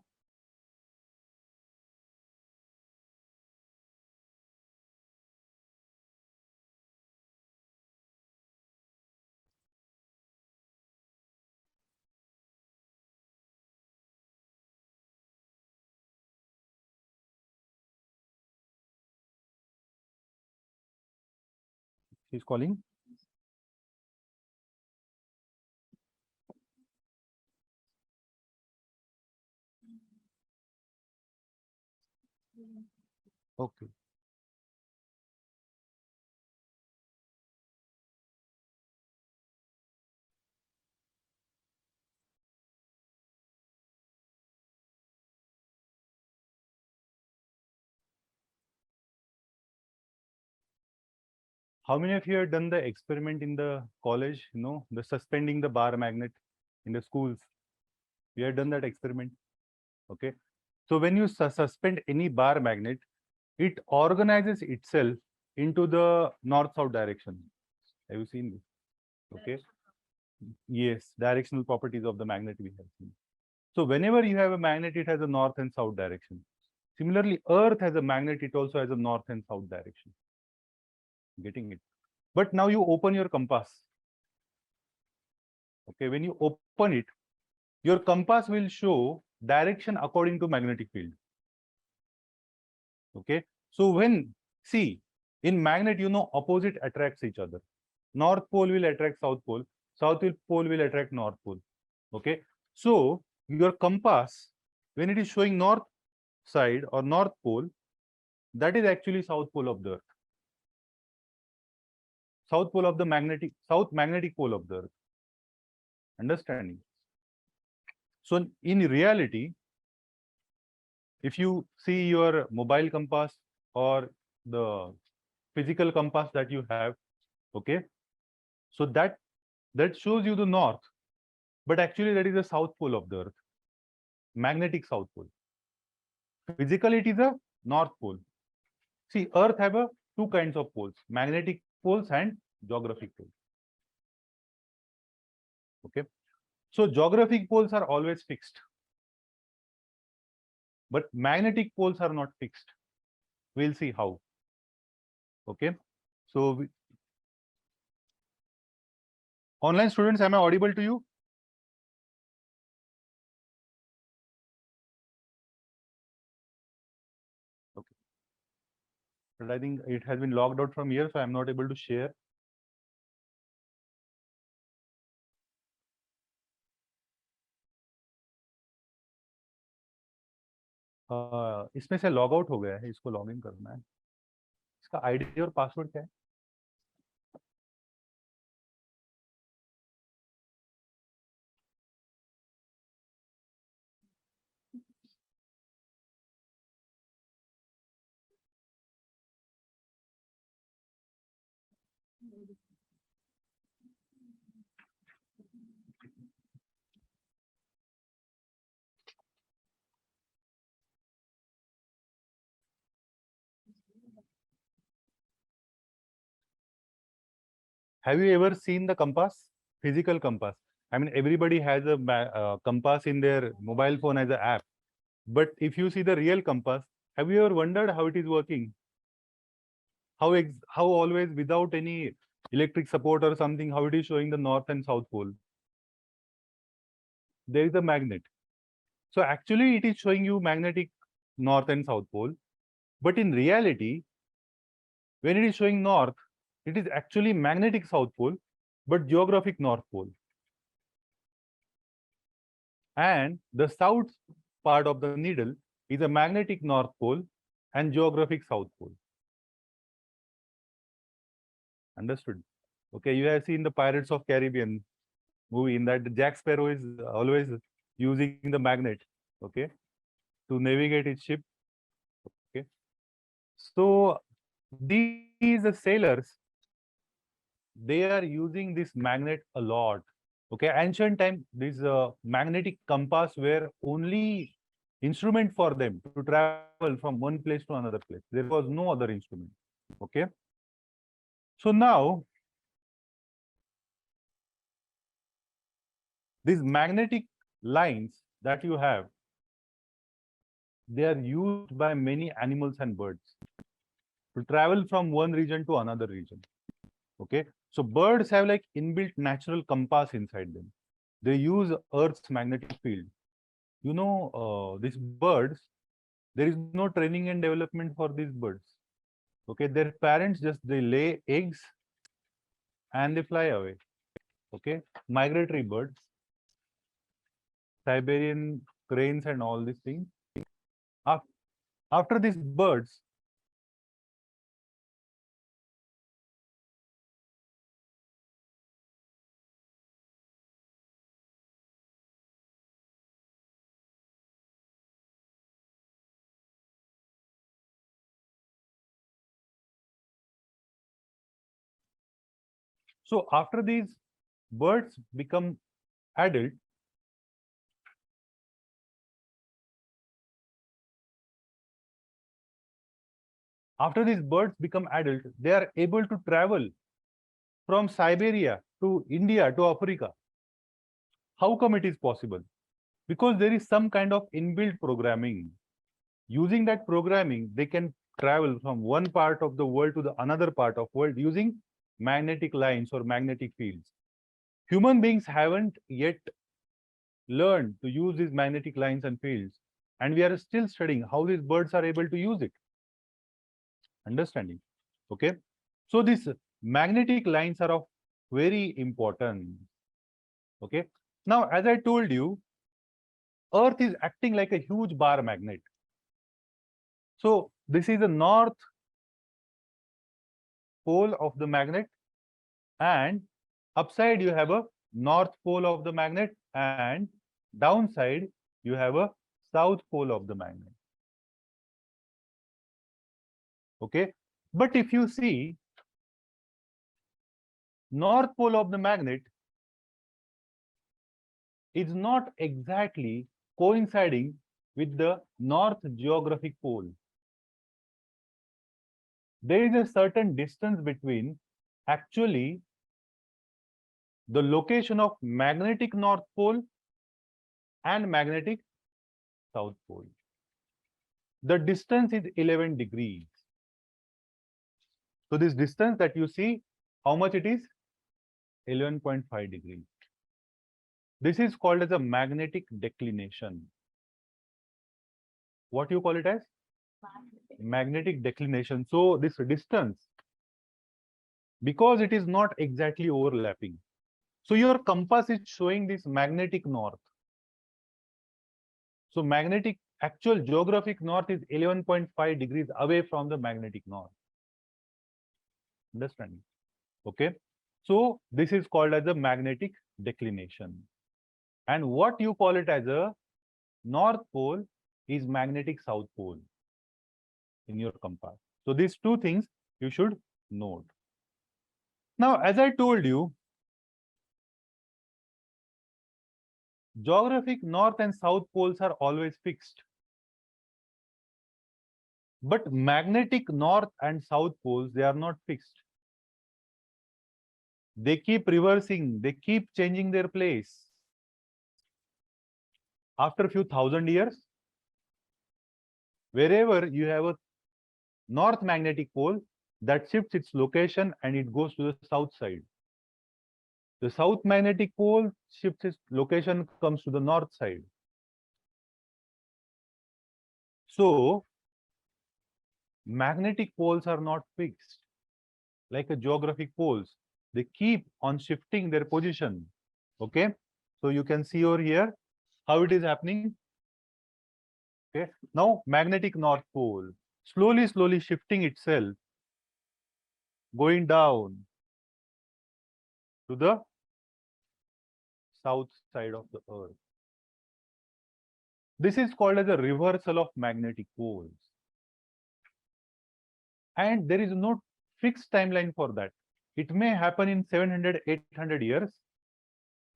He's calling. Okay. How many of you have done the experiment in the college? You know, the suspending the bar magnet in the schools. You have done that experiment. Okay. So when you suspend any bar magnet, it organizes itself into the north-south direction. Have you seen this? Okay. Yes, directional properties of the magnet we have seen. So whenever you have a magnet, it has a north and south direction. Similarly, Earth has a magnet, it also has a north and south direction. Getting it? But now you open your compass. Okay, when you open it, your compass will show direction according to magnetic field. Okay, so when, see, in magnet, you know, opposite attracts each other. North pole will attract south pole, south pole will attract north pole. Okay, so your compass, when it is showing north side or north pole, that is actually south pole of the Earth. South pole of the south magnetic pole of the Earth. Understanding? So in reality, if you see your mobile compass or the physical compass that you have, okay, so that shows you the north, but actually that is the south pole of the Earth, magnetic south pole. Physically, it is a north pole. See, Earth have a two kinds of poles: magnetic poles and geographic poles. Okay, so geographic poles are always fixed, but magnetic poles are not fixed. We'll see how. Okay, so online students, am I audible to you? Okay, but I think it has been logged out from here, so I'm not able to share. इसमें से log out हो गया है, इसको log in करना है. इसका ID और पासवर्ड क्या है? Have you ever seen the compass? Physical compass. I mean, everybody has a compass in their mobile phone as an app. But if you see the real compass, have you ever wondered how it is working? How always without any electric support or something, how it is showing the north and south pole? There is a magnet. So actually it is showing you magnetic north and south pole. But in reality, when it is showing north, it is actually magnetic south pole, but geographic north pole. And the south part of the needle is a magnetic north pole and geographic south pole. Understood? Okay, you have seen the Pirates of Caribbean movie. In that, Jack Sparrow is always using the magnet, okay, to navigate his ship. Okay, so these sailors, they are using this magnet a lot. Okay, ancient time, this magnetic compass were only instrument for them to travel from one place to another place. There was no other instrument. Okay, so now these magnetic lines that you have, they are used by many animals and birds to travel from one region to another region. Okay, so birds have like inbuilt natural compass inside them. They use Earth's magnetic field. You know, these birds, there is no training and development for these birds. Okay, their parents just they lay eggs and they fly away. Okay, migratory birds, Siberian cranes, and all these things. After these birds, so after these birds become adult, after these birds become adult, they are able to travel from Siberia to India to Africa. How come it is possible? Because there is some kind of inbuilt programming. Using that programming, they can travel from one part of the world to the another part of world using magnetic lines or magnetic fields. Human beings haven't yet learned to use these magnetic lines and fields, and we are still studying how these birds are able to use it. Understanding? Okay. So these magnetic lines are of very important. Okay. Now, as I told you, Earth is acting like a huge bar magnet. So this is the north pole of the magnet, and upside you have a north pole of the magnet, and downside you have a south pole of the magnet. Okay. But if you see, north pole of the magnet is not exactly coinciding with the north geographic pole. There is a certain distance between actually the location of magnetic north pole and magnetic south pole. The distance is 11 degrees. So this distance that you see, how much it is? 11.5 degrees. This is called as a magnetic declination. What you call it as? Magnetic declination. So this distance, because it is not exactly overlapping, so your compass is showing this magnetic north. So magnetic actual geographic north is 11.5 degrees away from the magnetic north. Understanding? Okay. So this is called as a magnetic declination. And what you call it as a north pole is magnetic south pole in your compass. So these two things you should note. Now, as I told you, geographic north and south poles are always fixed. But magnetic north and south poles, they are not fixed. They keep reversing, they keep changing their place. After a few thousand years, wherever you have a north magnetic pole, that shifts its location and it goes to the south side. The south magnetic pole shifts its location, comes to the north side. So, magnetic poles are not fixed like a geographic poles. They keep on shifting their position. Okay. So you can see over here how it is happening. Okay. Now magnetic north pole slowly shifting itself, going down to the south side of the earth. This is called as a reversal of magnetic poles. And there is no fixed timeline for that. It may happen in 700, 800 years,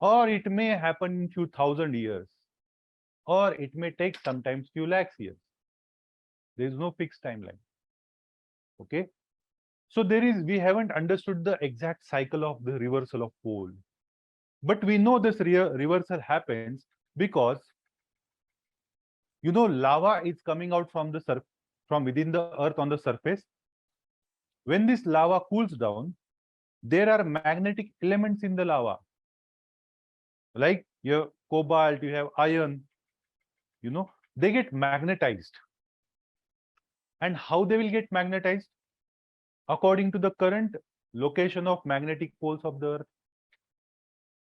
or it may happen in few thousand years, or it may take sometimes few lakhs years. There is no fixed timeline. Okay. So we haven't understood the exact cycle of the reversal of pole. But we know this reversal happens because, lava is coming out from from within the earth on the surface. When this lava cools down, there are magnetic elements in the lava. Like your cobalt, you have iron, they get magnetized. And how they will get magnetized? According to the current location of magnetic poles of the earth.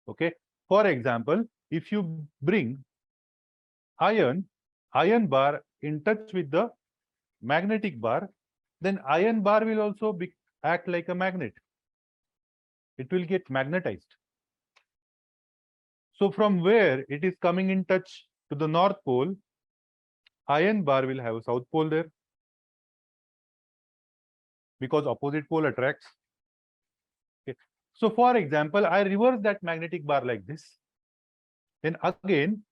Okay. For example, if you bring iron bar in touch with the magnetic bar, then iron bar will also act like a magnet. It will get magnetized. So from where it is coming in touch to the north pole, iron bar will have a south pole there, because opposite pole attracts. Okay. So for example, I reverse that magnetic bar like this. Then again,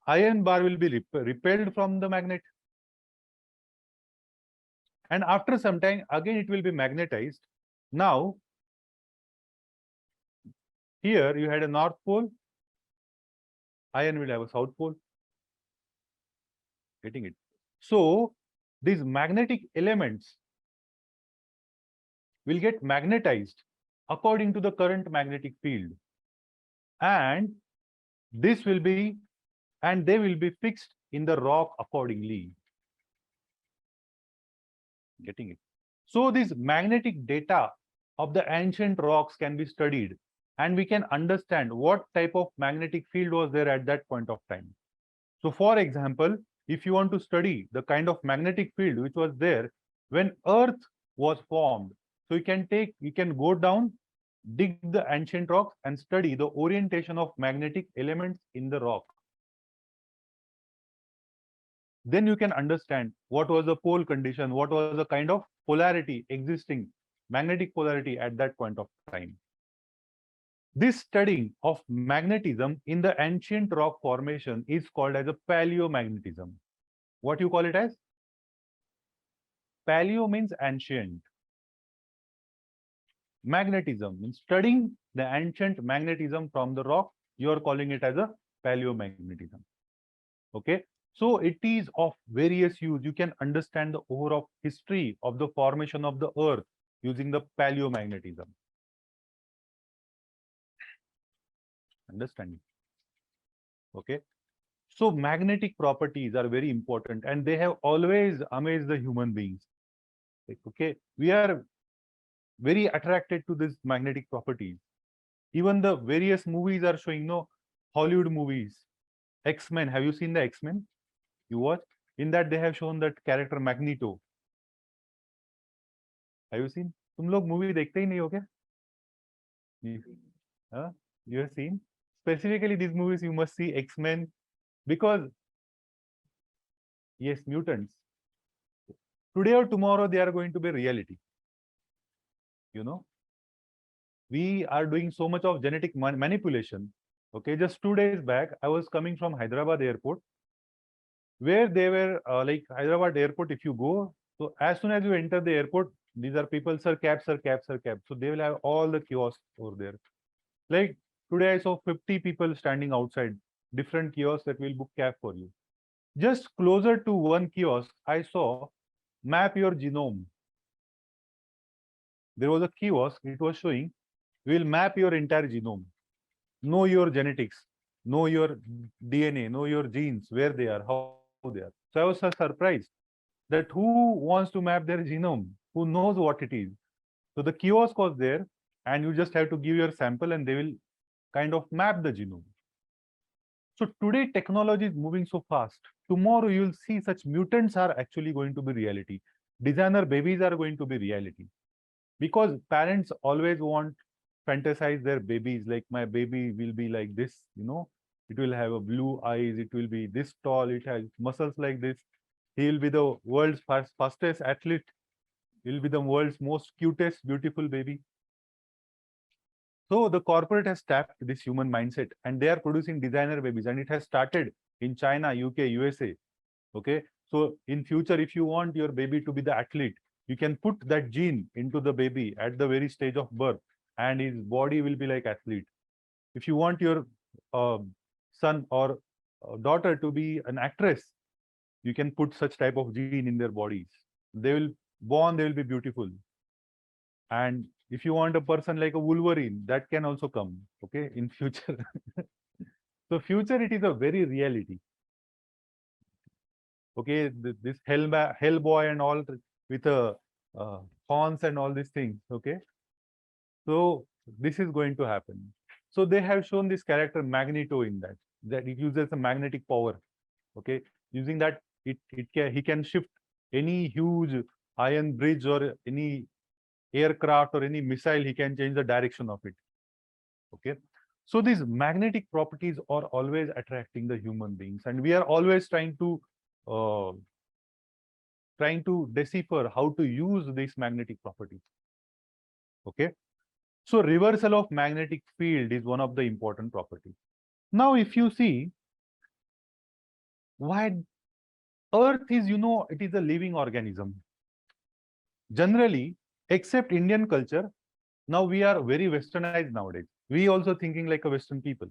iron bar will be repelled from the magnet. And after some time, again it will be magnetized. Now, here you had a north pole, iron will have a south pole. Getting it? So, these magnetic elements will get magnetized according to the current magnetic field. And they will be fixed in the rock accordingly. Getting it? So this magnetic data of the ancient rocks can be studied, and we can understand what type of magnetic field was there at that point of time. So for example, if you want to study the kind of magnetic field which was there when Earth was formed, so you can go down, dig the ancient rocks and study the orientation of magnetic elements in the rock. Then you can understand what was the pole condition, what was the kind of polarity existing, magnetic polarity at that point of time. This studying of magnetism in the ancient rock formation is called as a paleomagnetism. What you call it as? Paleo means ancient. Magnetism means studying the ancient magnetism from the rock. You are calling it as a paleomagnetism. Okay. So it is of various use. You can understand the overall history of the formation of the earth using the paleomagnetism. Understanding? Okay. So magnetic properties are very important and they have always amazed the human beings. Okay. We are very attracted to these magnetic properties. Even the various movies are showing, Hollywood movies. X-Men. Have you seen the X-Men? You watch? In that they have shown that character Magneto. Have you seen? तुम लोग movie देखते ही नहीं हो क्या? You have seen? Specifically these movies you must see X-Men because yes, mutants. Today or tomorrow they are going to be reality. We are doing so much of genetic manipulation. Okay, just 2 days back, I was coming from Hyderabad airport, where they were like Hyderabad airport. If you go, so as soon as you enter the airport, these are people, sir, cab, sir, cab, sir, cab. So they will have all the kiosks over there. Like today I saw 50 people standing outside different kiosks that will book cab for you. Just closer to one kiosk, I saw map your genome. There was a kiosk, it was showing, we'll map your entire genome, know your genetics, know your DNA, know your genes, where they are, how they are. So I was so surprised that who wants to map their genome, who knows what it is. So the kiosk was there, and you just have to give your sample and they will kind of map the genome. So today technology is moving so fast. Tomorrow you will see such mutants are actually going to be reality. Designer babies are going to be reality. Because parents always want fantasize their babies, like my baby will be like this, it will have a blue eyes, it will be this tall, it has muscles like this, he will be the world's fastest athlete, he will be the world's most cutest beautiful baby. So the corporate has tapped this human mindset and they are producing designer babies, and it has started in China, UK, USA. Okay, so in future, if you want your baby to be the athlete, you can put that gene into the baby at the very stage of birth, and his body will be like athlete. If you want your uh, son or daughter to be an actress, you can put such type of gene in their bodies. They will born, they will be beautiful. And if you want a person like a Wolverine, that can also come, okay, in future. So future, it is a very reality. Okay, this Hellboy and all with horns and all these things. Okay, so this is going to happen. So they have shown this character Magneto in that it uses a magnetic power. Okay, using that, he can shift any huge iron bridge or any aircraft or any missile. He can change the direction of it. Okay, so these magnetic properties are always attracting the human beings, and we are always uh, trying to decipher how to use these magnetic properties. Okay, so reversal of magnetic field is one of the important properties. Now, if you see why Earth is, it is a living organism. Generally, except Indian culture, now we are very westernized nowadays. We also thinking like a Western people.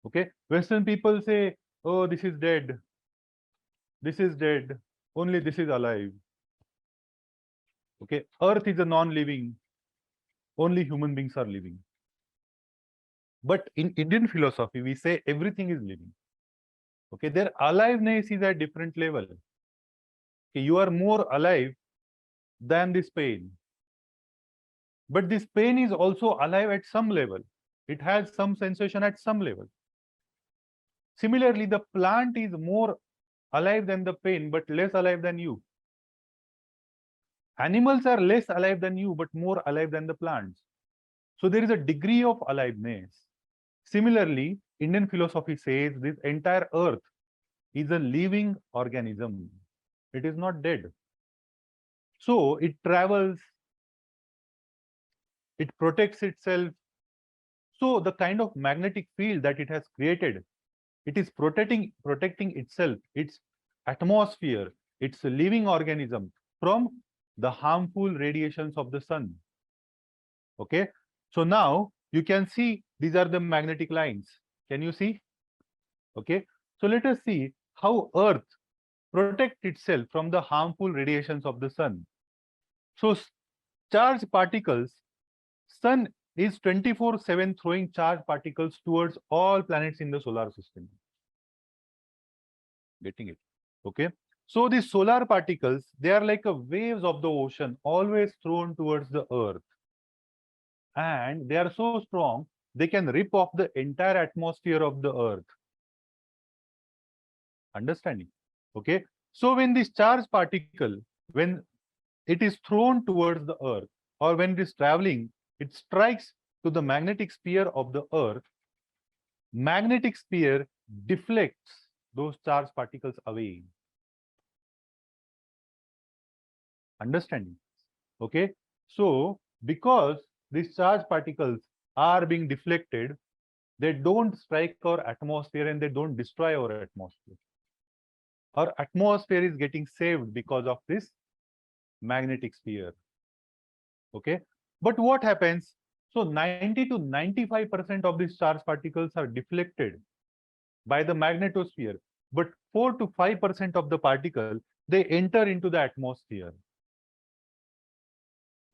Okay, Western people say, "Oh, this is dead. This is dead. Only this is alive." Okay, Earth is a non-living. Only human beings are living. But in Indian philosophy, we say everything is living. Okay, their aliveness is at different level. Okay, you are more alive than this pain. But this pain is also alive at some level. It has some sensation at some level. Similarly, the plant is more alive than the pain, but less alive than you. Animals are less alive than you, but more alive than the plants. So there is a degree of aliveness. Similarly, Indian philosophy says this entire earth is a living organism. It is not dead. So it travels, it protects itself. So the kind of magnetic field that it has created, it is protecting itself, its atmosphere, its living organism from the harmful radiations of the sun. Okay, so now you can see these are the magnetic lines. Can you see? Okay, so let us see how Earth protects itself from the harmful radiations of the sun. So charged particles, sun is 24/7 throwing charged particles towards all planets in the solar system. Getting it? Okay. So these solar particles, they are like a waves of the ocean, always thrown towards the earth. And they are so strong, they can rip off the entire atmosphere of the earth. Understanding? Okay. So when this charged particle, when it is thrown towards the earth, or when it is traveling, it strikes to the magnetic sphere of the earth. Magnetic sphere deflects those charged particles away. Understanding? Okay, so because these charged particles are being deflected, they don't strike our atmosphere and they don't destroy our atmosphere. Our atmosphere is getting saved because of this magnetic sphere. Okay, but what happens So 90 to 95% of these charged particles are deflected by the magnetosphere, but 4 to 5% of the particle, they enter into the atmosphere.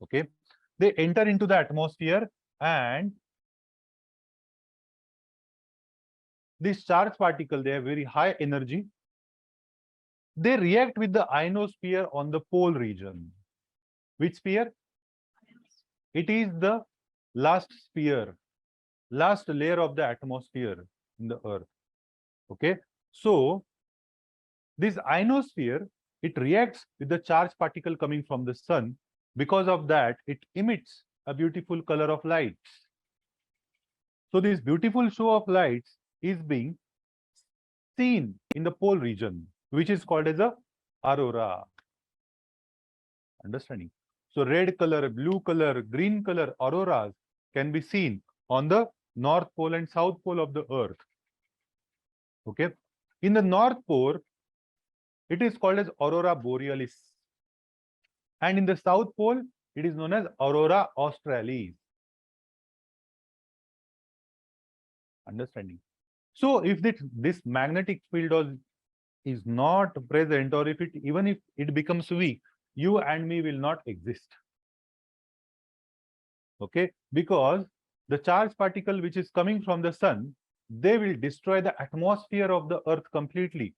Okay, they enter into the atmosphere, and these charged particle, they have very high energy. They react with the ionosphere on the pole region. Which sphere? It is the last sphere, last layer of the atmosphere in the Earth. Okay, so this ionosphere, it reacts with the charged particle coming from the sun. Because of that, it emits a beautiful color of lights. So this beautiful show of lights is being seen in the pole region, which is called as a aurora. Understanding? So red color, blue color, green color auroras can be seen on the North Pole and South Pole of the Earth. Okay. In the North Pole, it is called as aurora borealis. And in the South Pole, it is known as aurora australis. Understanding? So if this magnetic field is not present, or if it even if it becomes weak, you and me will not exist. Okay, because the charged particle which is coming from the sun, they will destroy the atmosphere of the Earth completely.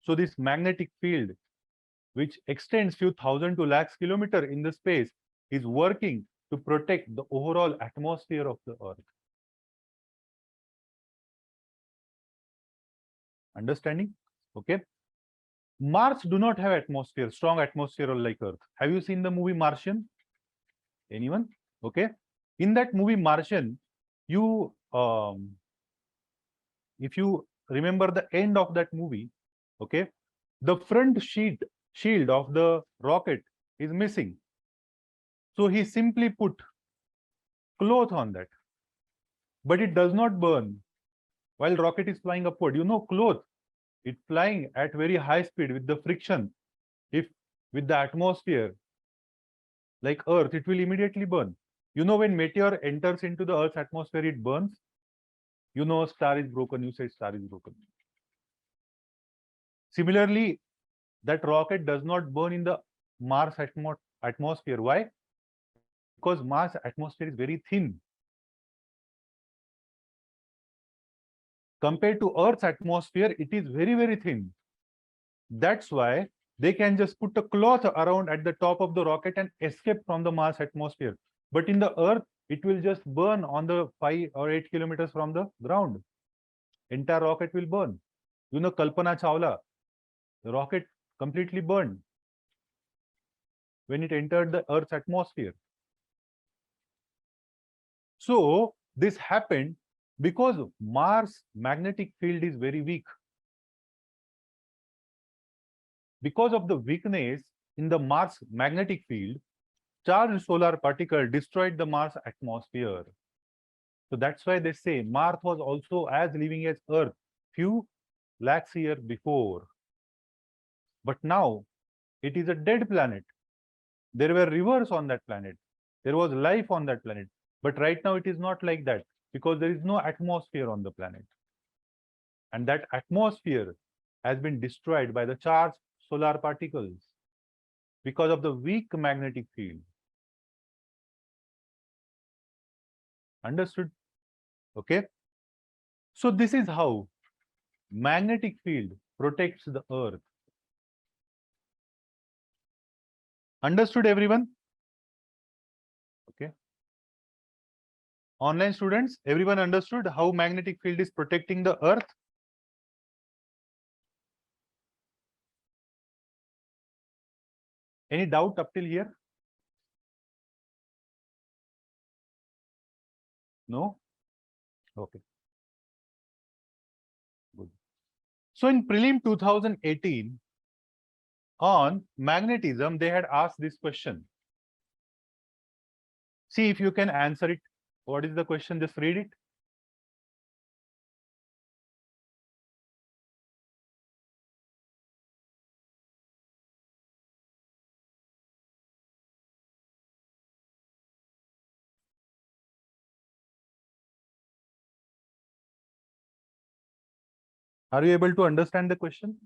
So this magnetic field, which extends few thousand to lakhs kilometer in the space, is working to protect the overall atmosphere of the Earth. Understanding? Okay. Mars do not have atmosphere, strong atmosphere like Earth. Have you seen the movie Martian? Anyone? Okay. In that movie Martian, you if you remember the end of that movie, okay, the front shield of the rocket is missing. So he simply put cloth on that, but it does not burn while rocket is flying upward. You know, cloth, it's flying at very high speed with the friction. If with the atmosphere, like Earth, it will immediately burn. You know, when meteor enters into the Earth's atmosphere, it burns. You know, star is broken. You say star is broken. Similarly, that rocket does not burn in the Mars atmosphere. Why? Because Mars atmosphere is very thin. Compared to Earth's atmosphere, it is very, very thin. That's why they can just put a cloth around at the top of the rocket and escape from the Mars atmosphere. But in the Earth, it will just burn on the 5 or 8 kilometers from the ground. Entire rocket will burn. You know, Kalpana Chawla, the rocket completely burned when it entered the Earth's atmosphere. So this happened because Mars magnetic field is very weak. Because of the weakness in the Mars magnetic field, charged solar particle destroyed the Mars atmosphere. So that's why they say Mars was also as living as Earth few lakhs years before. But now it is a dead planet. There were rivers on that planet. There was life on that planet. But right now it is not like that because there is no atmosphere on the planet. And that atmosphere has been destroyed by the charged solar particles because of the weak magnetic field. Understood? Okay. So this is how magnetic field protects the Earth. Understood, everyone? Okay. Online students, everyone understood how magnetic field is protecting the Earth? Any doubt up till here? No? Okay. Good. So in prelim 2018, on magnetism, they had asked this question. See if you can answer it. What is the question? Just read it. Are you able to understand the question?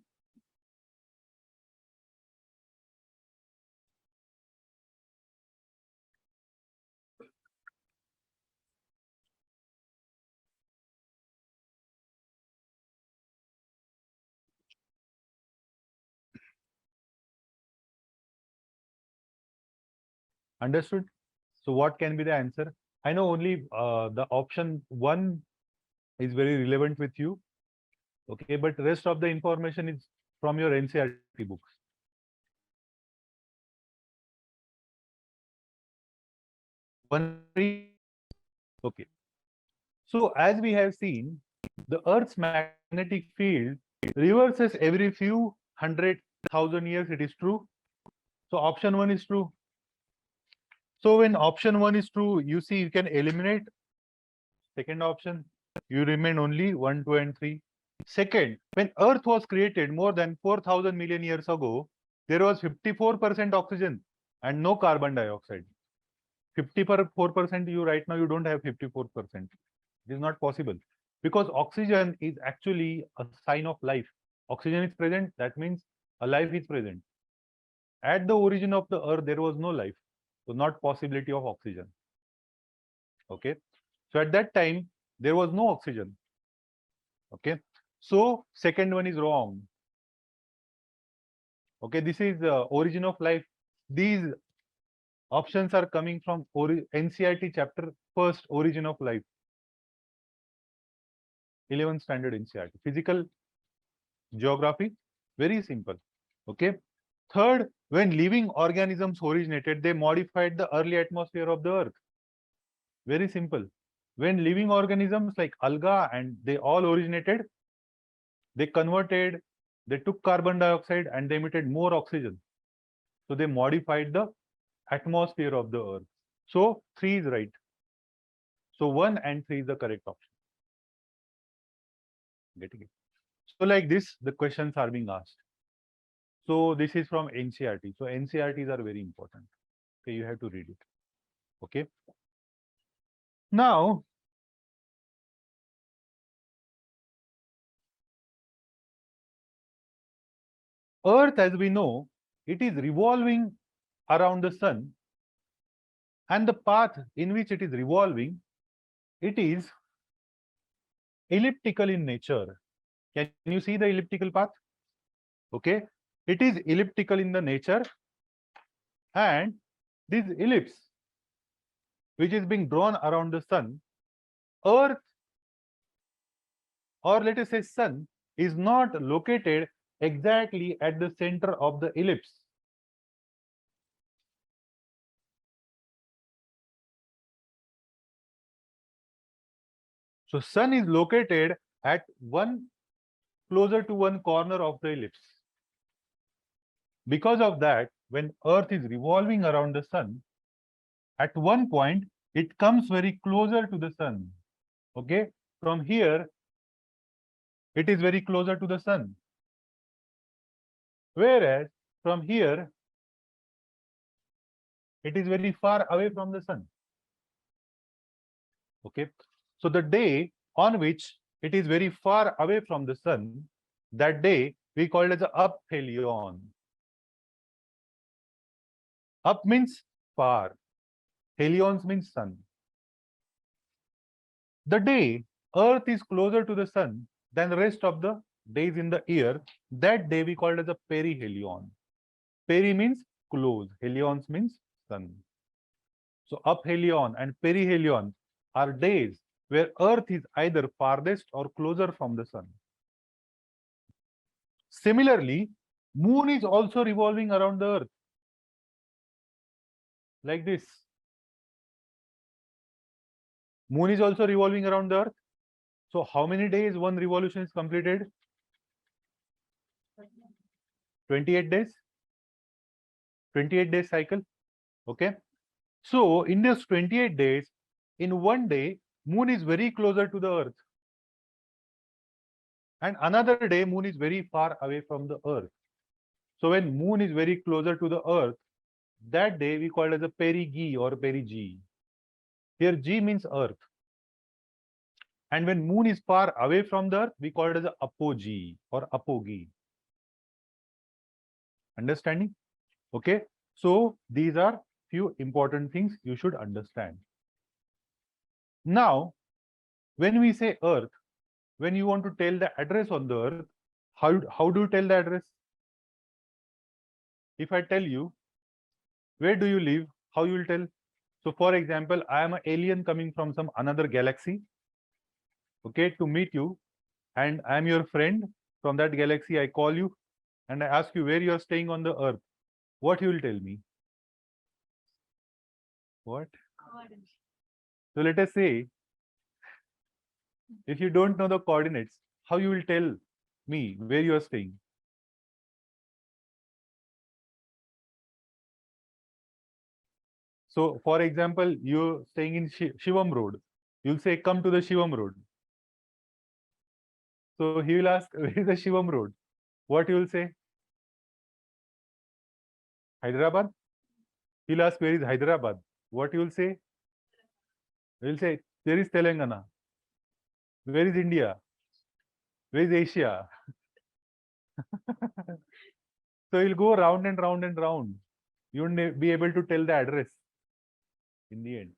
Understood? So what can be the answer? I know only the option 1 is very relevant with you. Okay, but rest of the information is from your NCERT books. Okay. So as we have seen, the Earth's magnetic field reverses every few 100,000 years. It is true. So option 1 is true. So when option 1 is true, you see you can eliminate second option. You remain only 1, 2, and 3. Second, when Earth was created more than 4,000 million years ago, there was 54% oxygen and no carbon dioxide. 54%, you right now you don't have 54%. It is not possible because oxygen is actually a sign of life. Oxygen is present, that means a life is present. At the origin of the Earth, there was no life, so not possibility of oxygen. Okay, so at that time there was no oxygen. Okay, so second one is wrong. Okay, this is the origin of life. These options are coming from NCERT chapter first, origin of life. 11th standard NCERT. Physical geography, very simple. Okay. Third, when living organisms originated, they modified the early atmosphere of the Earth. Very simple. When living organisms like alga and they all originated, they converted, they took carbon dioxide and they emitted more oxygen. So they modified the atmosphere of the Earth. So 3 is right. So 1 and 3 is the correct option. Getting it? So like this, the questions are being asked. So this is from NCERT. So NCERTs are very important. Okay, you have to read it. Okay. Now, Earth, as we know, it is revolving around the sun, and the path in which it is revolving, it is elliptical in nature. Can you see the elliptical path? Okay, it is elliptical in the nature, and this ellipse, which is being drawn around the sun, Earth, or let us say sun, is not located exactly at the center of the ellipse. So sun is located at closer to one corner of the ellipse. Because of that, when Earth is revolving around the sun, at one point it comes very closer to the sun. Okay, from here it is very closer to the sun. Whereas from here it is very far away from the sun. Okay, so the day on which it is very far away from the sun, that day we call it as a aphelion. Up means far, helions means sun. The day Earth is closer to the sun than the rest of the days in the year, that day we call it as a perihelion. Peri means close, helions means sun. So aphelion and perihelion are days where Earth is either farthest or closer from the sun. Similarly, moon is also revolving around the Earth like this. Moon is also revolving around the Earth. So how many days one revolution is completed? 28 days. 28 days cycle. Okay. So in this 28 days, in one day, moon is very closer to the Earth. And another day, moon is very far away from the Earth. So when moon is very closer to the Earth, that day we call it as a perigee or perigee. Here G means Earth. And when moon is far away from the earth, we call it as a apogee or apogee. Understanding? Okay. So these are few important things you should understand. Now, when we say earth, when you want to tell the address on the earth, how do you tell the address? If I tell you, where do you live? How you will tell? So for example, I am an alien coming from some another galaxy, okay, to meet you, and I am your friend from that galaxy. I call you and I ask you where you are staying on the earth. What you will tell me? What? So let us say, if you don't know the coordinates, how you will tell me where you are staying? So for example, you're staying in Shivam Road. You'll say, come to the Shivam Road. So he will ask, where is the Shivam Road? What you will say? Hyderabad? He'll ask, where is Hyderabad? What you will say? You will say, there is Telangana. Where is India? Where is Asia? So you'll go round and round and round. You won't be able to tell the address in the end.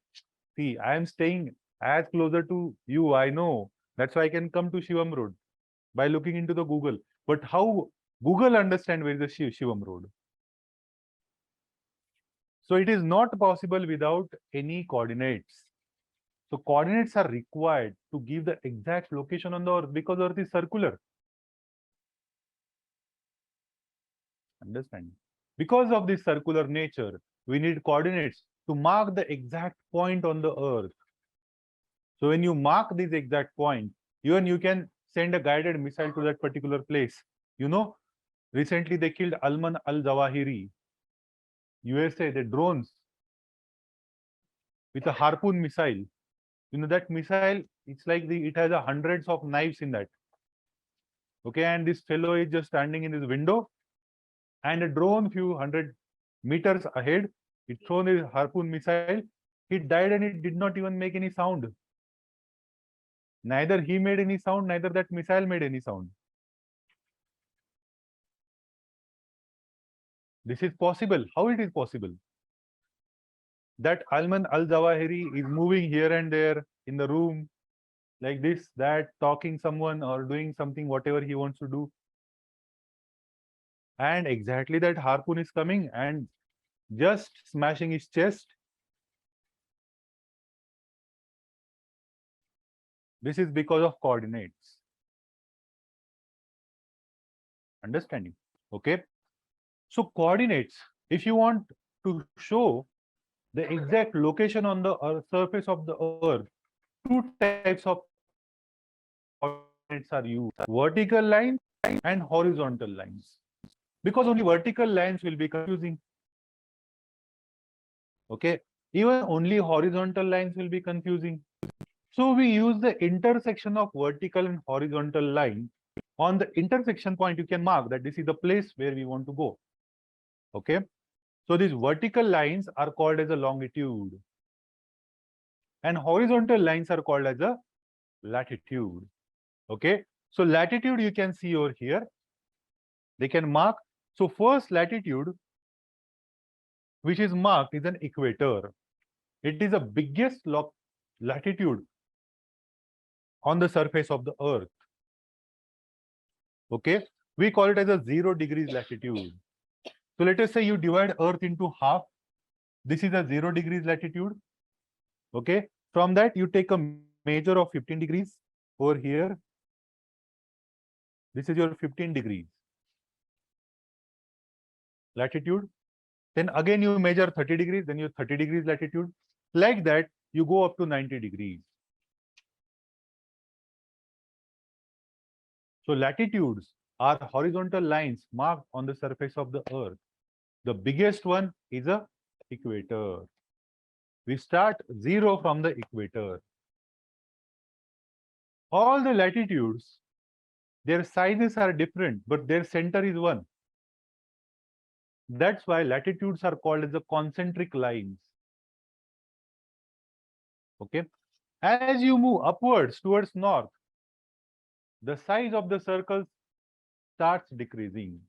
See, I am staying as closer to you, I know. That's why I can come to Shivam Road by looking into the Google. But how Google understand where is the Shivam Road? So it is not possible without any coordinates. So coordinates are required to give the exact location on the earth because earth is circular. Understand? Because of this circular nature, we need coordinates to mark the exact point on the earth. So when you mark this exact point, even you can send a guided missile to that particular place. You know, recently they killed Ayman al-Zawahiri. USA, the drones with a harpoon missile. You know that missile, it's like it has hundreds of knives in that. Okay, and this fellow is just standing in his window, and a drone few hundred meters ahead, it thrown his harpoon missile. He died and it did not even make any sound. Neither he made any sound, neither that missile made any sound. This is possible. How it is possible? That Ayman al-Zawahiri is moving here and there in the room, like this, that, talking someone or doing something, whatever he wants to do. And exactly that harpoon is coming and just smashing his chest. This is because of coordinates. Understanding? Okay. So coordinates, if you want to show the exact location on the surface of the earth, two types of coordinates are used: vertical lines and horizontal lines. Because only vertical lines will be confusing. Okay. Even only horizontal lines will be confusing. So we use the intersection of vertical and horizontal line. On the intersection point, you can mark that this is the place where we want to go. Okay. So these vertical lines are called as a longitude. And horizontal lines are called as a latitude. Okay. So latitude you can see over here. They can mark. So first latitude, which is marked, is an equator. It is the biggest latitude on the surface of the earth. Okay. We call it as a 0 degrees latitude. So let us say you divide earth into half. This is a 0 degrees latitude. Okay. From that, you take a measure of 15 degrees over here. This is your 15 degrees latitude. Then again you measure 30 degrees, then your 30 degrees latitude. Like that, you go up to 90 degrees. So latitudes are horizontal lines marked on the surface of the earth. The biggest one is a equator. We start 0 from the equator. All the latitudes, their sizes are different, but their center is one. That's why latitudes are called as the concentric lines. Okay. As you move upwards towards north, the size of the circle starts decreasing.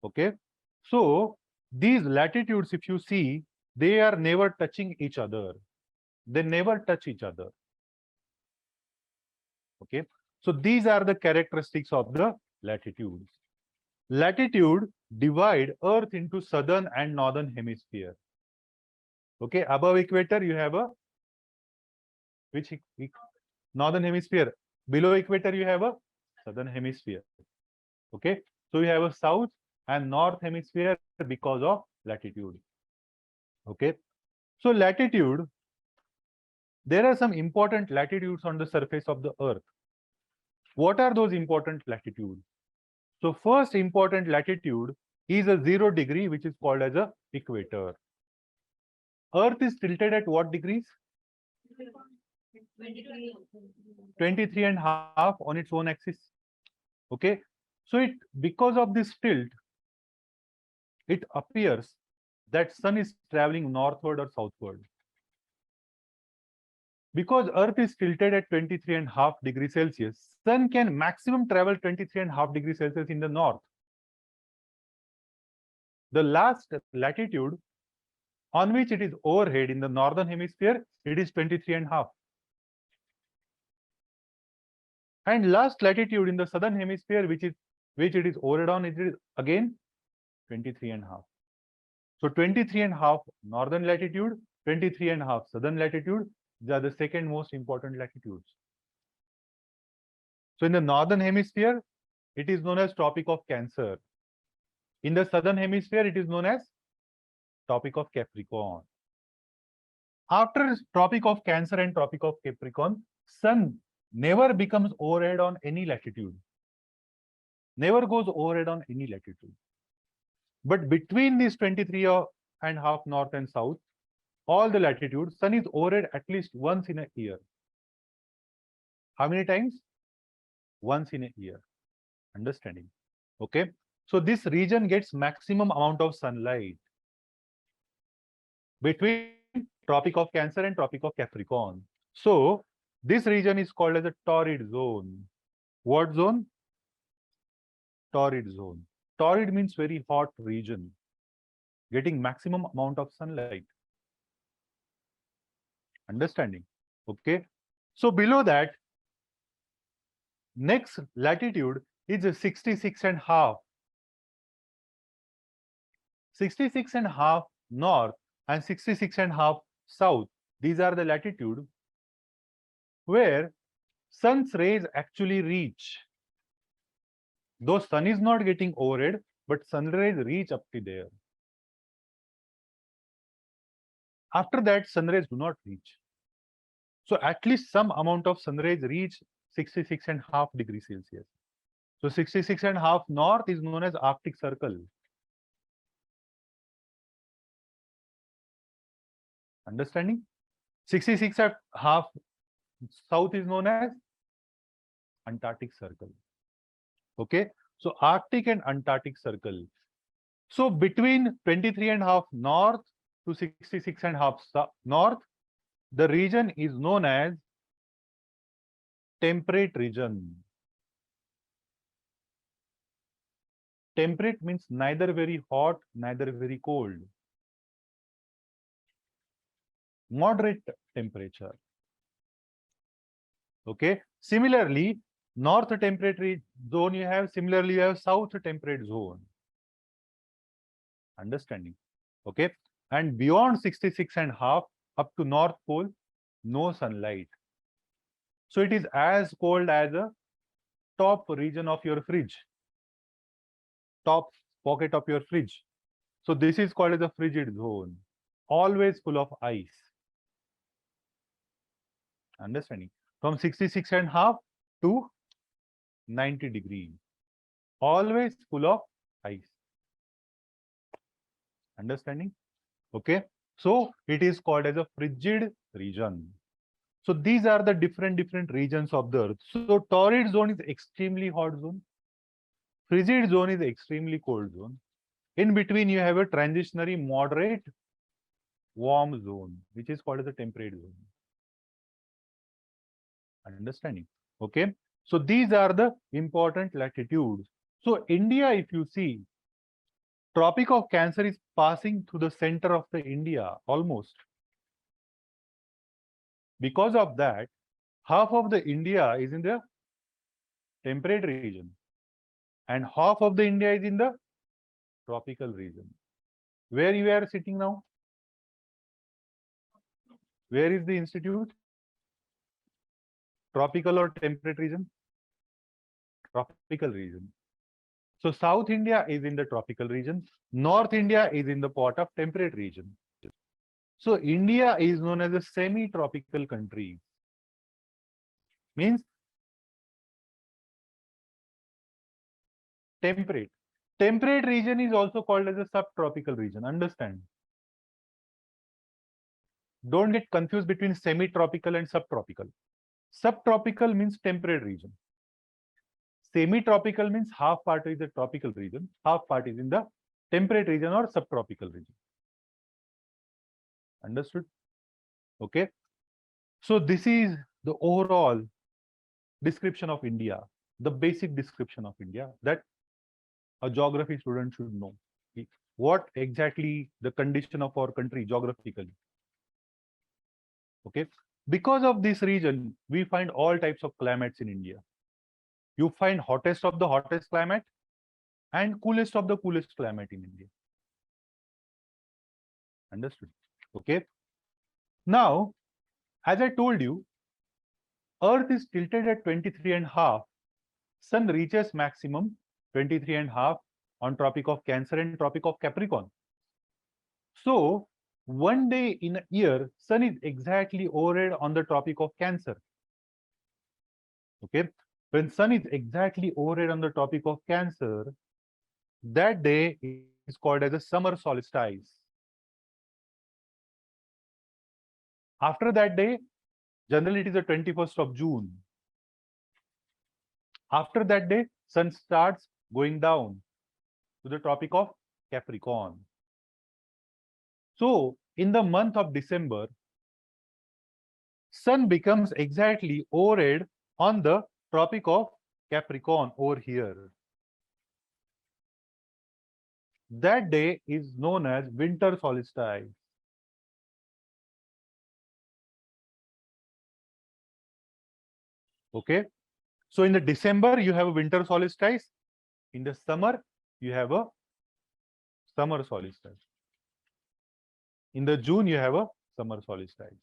Okay, so these latitudes, if you see, they are never touching each other. They never touch each other. Okay, so these are the characteristics of the latitudes. Latitude divide Earth into southern and northern hemisphere. Okay, above equator you have a which northern hemisphere. Below equator you have a southern hemisphere. Okay, so you have a south and north hemisphere because of latitude. Okay, so latitude, there are some important latitudes on the surface of the Earth. What are those important latitudes? So first important latitude is a 0 degree, which is called as a equator. Earth is tilted at what degrees? 23 and a half on its own axis. Okay, so because of this tilt, it appears that sun is traveling northward or southward. Because Earth is tilted at 23 and a half degrees Celsius, sun can maximum travel 23 and a half degrees Celsius in the north. The last latitude on which it is overhead in the northern hemisphere, it is 23 and a half. And last latitude in the southern hemisphere, which it is overhead on, it is again 23 and a half. So 23 and a half northern latitude, 23 and a half southern latitude, they are the second most important latitudes. So in the northern hemisphere, it is known as Tropic of Cancer. In the southern hemisphere, it is known as Tropic of Capricorn. After Tropic of Cancer and Tropic of Capricorn, sun never becomes overhead on any latitude. Never goes overhead on any latitude. But between these 23 and a half north and south, all the latitudes, sun is overhead at least once in a year. How many times? Once in a year. Understanding? Okay. So this region gets maximum amount of sunlight between Tropic of Cancer and Tropic of Capricorn. So this region is called as a torrid zone. What zone? Torrid zone. Torrid means very hot region, getting maximum amount of sunlight. Understanding? Okay. So below that, next latitude is a 66 and a half. 66 and a half north and 66 and a half south. These are the latitude where sun's rays actually reach. Though sun is not getting overhead, but sun rays reach up to there. After that, sun rays do not reach. So at least some amount of sun rays reach 66 and a half degrees Celsius. So 66 and a half north is known as Arctic Circle. Understanding? 66 and a half south is known as Antarctic Circle. Okay, so Arctic and Antarctic Circle. So between 23 and a half north to 66 and a half north, the region is known as Temperate Region. Temperate means neither very hot, neither very cold. Moderate temperature. Okay. Similarly, north temperate zone you have, similarly you have south temperate zone. Understanding? Okay. And beyond 66 and a half up to North Pole, no sunlight. So it is as cold as a top region of your fridge. Top pocket of your fridge. So this is called as a frigid zone. Always full of ice. Understanding? From 66 and a half to 90 degrees. Always full of ice. Understanding? Okay. So it is called as a frigid region. So these are the different regions of the Earth. So torrid zone is extremely hot zone. Frigid zone is extremely cold zone. In between, you have a transitionary moderate warm zone, which is called as a temperate zone. Understanding? Okay. So these are the important latitudes. So India, if you see, Tropic of Cancer is passing through the center of the India almost. Because of that, half of the India is in the temperate region and half of the India is in the tropical region. Where you are sitting now? Where is the institute? Tropical or temperate region? Tropical region. So South India is in the tropical region. North India is in the part of temperate region. So India is known as a semi-tropical country. Means temperate. Temperate region is also called as a subtropical region. Understand? Don't get confused between semi-tropical and subtropical. Subtropical means temperate region. Semi-tropical means half part is the tropical region, half part is in the temperate region or subtropical region. Understood? Okay. So this is the overall description of India, the basic description of India that a geography student should know. What exactly the condition of our country geographically. Okay. Because of this region, we find all types of climates in India. You find hottest of the hottest climate and coolest of the coolest climate in India. Understood? Okay. Now, as I told you, Earth is tilted at 23.5. Sun reaches maximum 23.5 on Tropic of Cancer and Tropic of Capricorn. So, one day in a year, Sun is exactly overhead on the Tropic of Cancer. Okay. When Sun is exactly overhead on the Tropic of Cancer, that day is called as a summer solstice. After that day, generally it is the 21st of June. After that day, Sun starts going down to the Tropic of Capricorn. So, in the month of December, Sun becomes exactly overhead on the Tropic of Capricorn over here. That day is known as winter solstice. Okay. So in the December, you have a winter solstice. In the summer, you have a summer solstice. In the June, you have a summer solstice.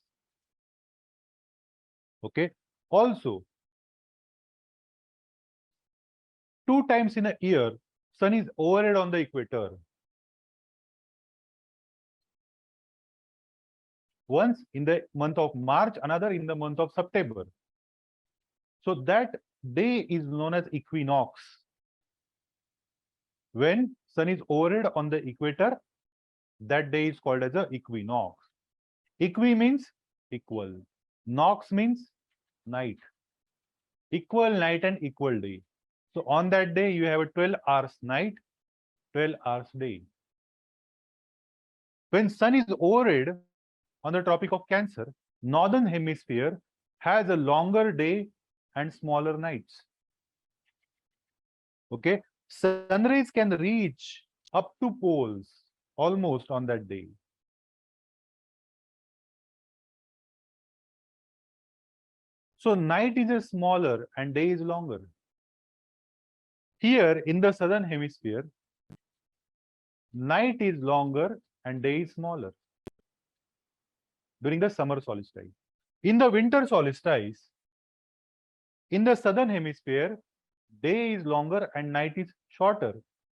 Okay. Also, 2 times in a year, Sun is overhead on the equator. Once in the month of March, another in the month of September. So that day is known as equinox. When Sun is overhead on the equator, that day is called as a equinox. Equi means equal. Nox means night. Equal night and equal day. So on that day, you have a 12 hours night, 12 hours day. When Sun is overhead on the Tropic of Cancer, northern hemisphere has a longer day and smaller nights. Okay, sun rays can reach up to poles almost on that day. So night is a smaller and day is longer. Here in the southern hemisphere, night is longer and day is smaller during the summer solstice. In the winter solstice, in the southern hemisphere, day is longer and night is shorter.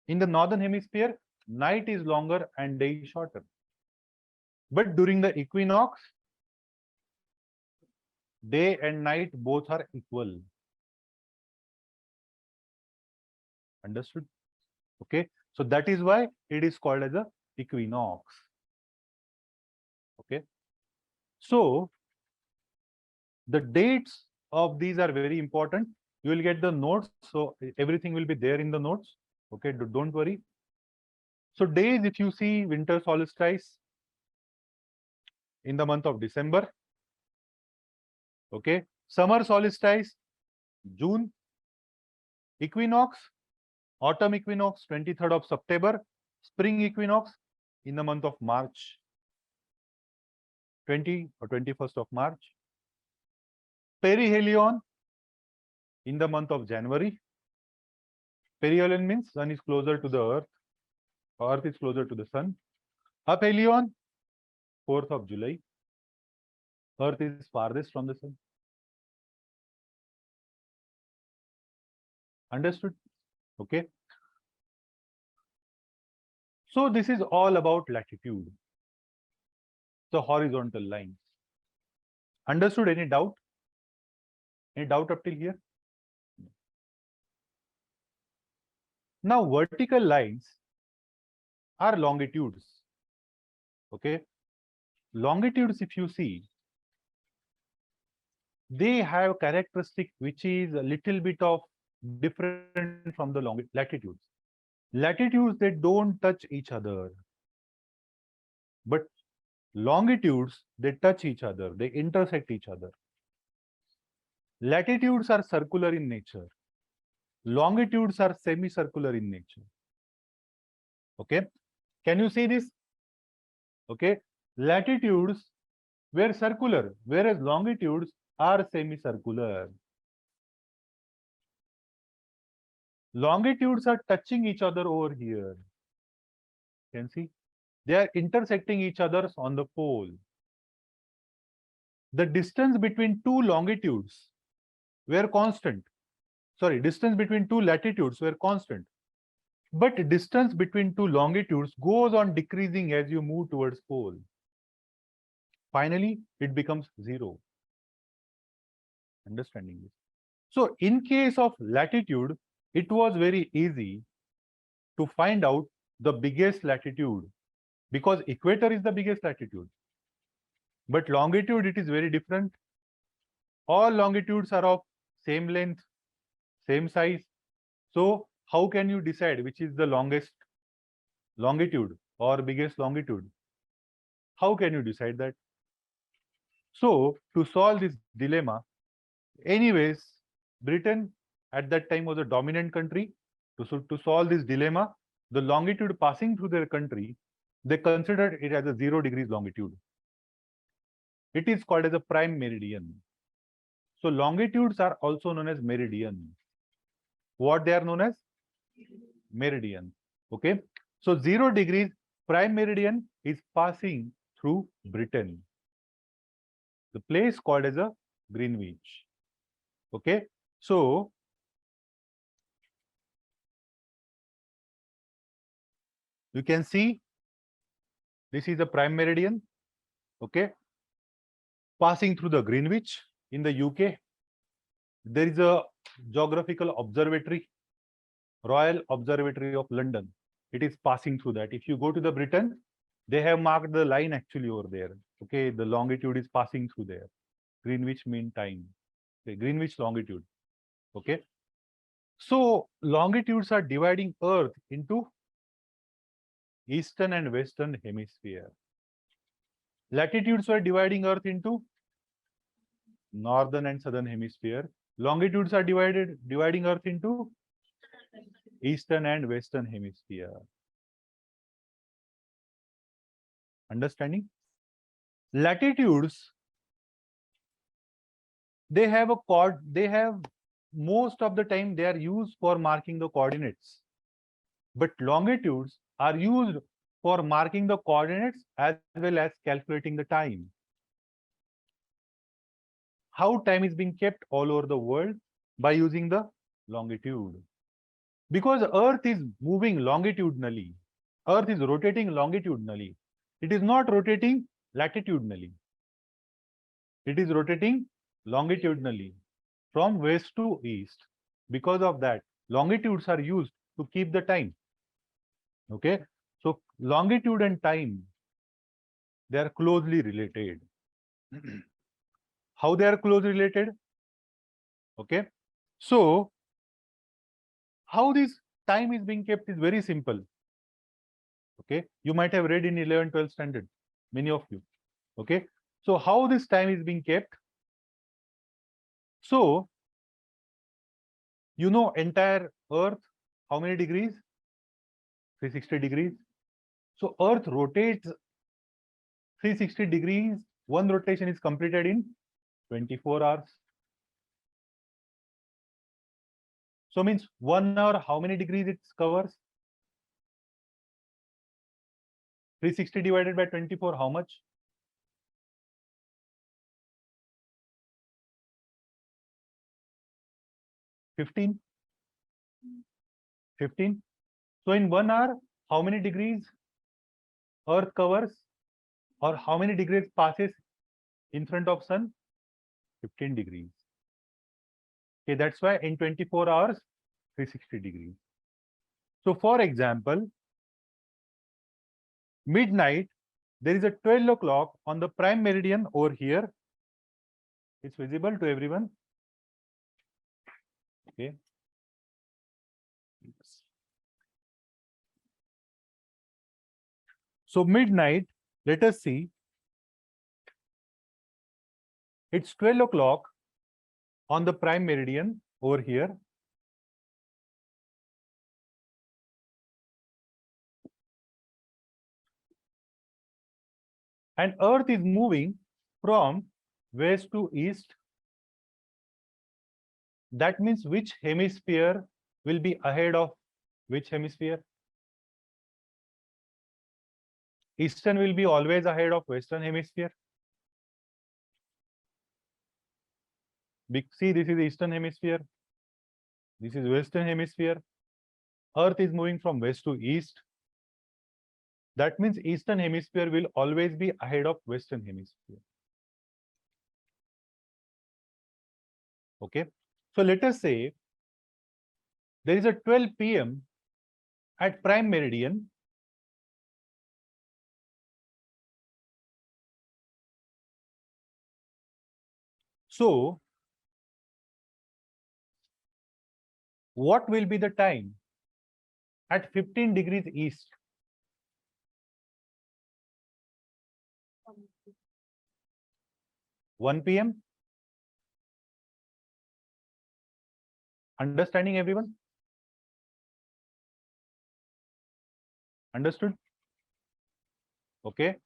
In the northern hemisphere, night is longer and day is shorter. But during the equinox, day and night both are equal. Understood? Okay. So that is why it is called as a equinox. Okay. So the dates of these are very important. You will get the notes. So everything will be there in the notes. Okay. Don't worry. So days, if you see winter solstice, in the month of December. Okay. Summer solstice, June. Equinox, autumn equinox, 23rd of September. Spring equinox in the month of March, 20 or 21st of March. Perihelion in the month of January. Perihelion means sun is closer to the earth, earth is closer to the sun. Aphelion, 4th of July. Earth is farthest from the sun. Understood? Okay. So this is all about latitude, the horizontal lines. Understood? Any doubt? Any doubt up till here? Now vertical lines are longitudes. Okay. Longitudes, if you see, they have characteristic which is a little bit of different from the latitudes. Latitudes, they don't touch each other, but longitudes, they touch each other, they intersect each other. Latitudes are circular in nature, longitudes are semicircular in nature. Okay, can you see this? Okay, latitudes were circular, whereas longitudes are semicircular. Longitudes are touching each other over here. Can see? They are intersecting each other on the pole. The distance between two longitudes were constant. Sorry, distance between two latitudes were constant. But distance between two longitudes goes on decreasing as you move towards pole. Finally, it becomes 0. Understanding this? So in case of latitude, it was very easy to find out the biggest latitude because equator is the biggest latitude. But longitude, it is very different. All longitudes are of same length, same size. So how can you decide which is the longest longitude or biggest longitude? How can you decide that? So to solve this dilemma, anyways, Britain at that time was a dominant country. To solve this dilemma, the longitude passing through their country, they considered it as a 0 degrees longitude. It is called as a prime meridian. So longitudes are also known as meridian. What they are known as? Meridian. Okay. So 0 degrees prime meridian is passing through Britain. The place called as a Greenwich. Okay. So you can see this is a prime meridian. Okay. Passing through the Greenwich in the UK. There is a geographical observatory, Royal Observatory of London. It is passing through that. If you go to the Britain, they have marked the line actually over there. Okay, the longitude is passing through there. Greenwich mean time. Okay, Greenwich longitude. Okay. So longitudes are dividing Earth into eastern and western hemisphere. Latitudes were dividing Earth into northern and southern hemisphere. Longitudes are dividing Earth into eastern and western hemisphere. Understanding? Latitudes, they have most of the time they are used for marking the coordinates. But longitudes are used for marking the coordinates as well as calculating the time. How time is being kept all over the world? By using the longitude. Because Earth is moving longitudinally. Earth is rotating longitudinally. It is not rotating latitudinally. It is rotating longitudinally from west to east. Because of that, longitudes are used to keep the time. Okay. So longitude and time, they are closely related. How they are closely related? Okay. So how this time is being kept is very simple. Okay. You might have read in 11th, 12th standard, many of you. Okay. So how this time is being kept? So, you know, entire Earth, how many degrees? 360 degrees. So Earth rotates 360 degrees. One rotation is completed in 24 hours. So means 1 hour, how many degrees it covers? 360 divided by 24, how much? 15. 15. So in 1 hour, how many degrees Earth covers, or how many degrees passes in front of sun? 15 degrees. Okay, that's why in 24 hours, 360 degrees. So for example, midnight, there is a 12 o'clock on the prime meridian over here. It's visible to everyone. Okay. So midnight, let us see. It's 12 o'clock on the prime meridian over here. And Earth is moving from west to east. That means which hemisphere will be ahead of which hemisphere? Eastern will be always ahead of Western hemisphere. See, this is Eastern hemisphere. This is Western hemisphere. Earth is moving from west to east. That means Eastern hemisphere will always be ahead of Western hemisphere. Okay. So let us say there is a 12 p.m. at prime meridian. So what will be the time at 15 degrees east? 1 p.m. Understanding, everyone? Understood? Okay.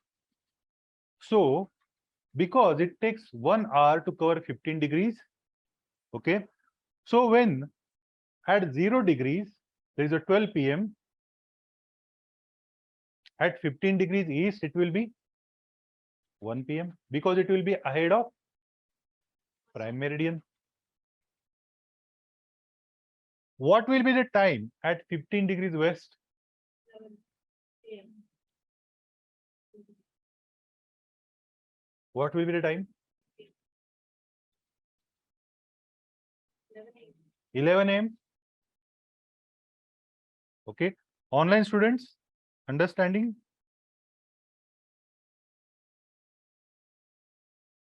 So because it takes 1 hour to cover 15 degrees. Okay. So when at 0 degrees, there is a 12 p.m. At 15 degrees east, it will be 1 p.m. because it will be ahead of prime meridian. What will be the time at 15 degrees west? 7 p.m. What will be the time? 11 a.m. Okay. Online students, understanding?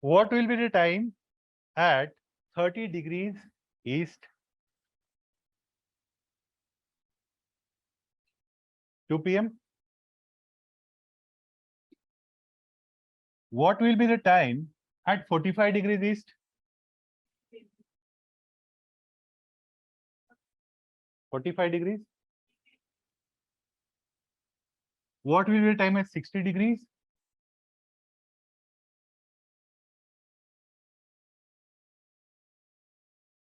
What will be the time at 30 degrees east? 2 p.m. What will be the time at 45 degrees east? 45 degrees. What will be the time at 60 degrees?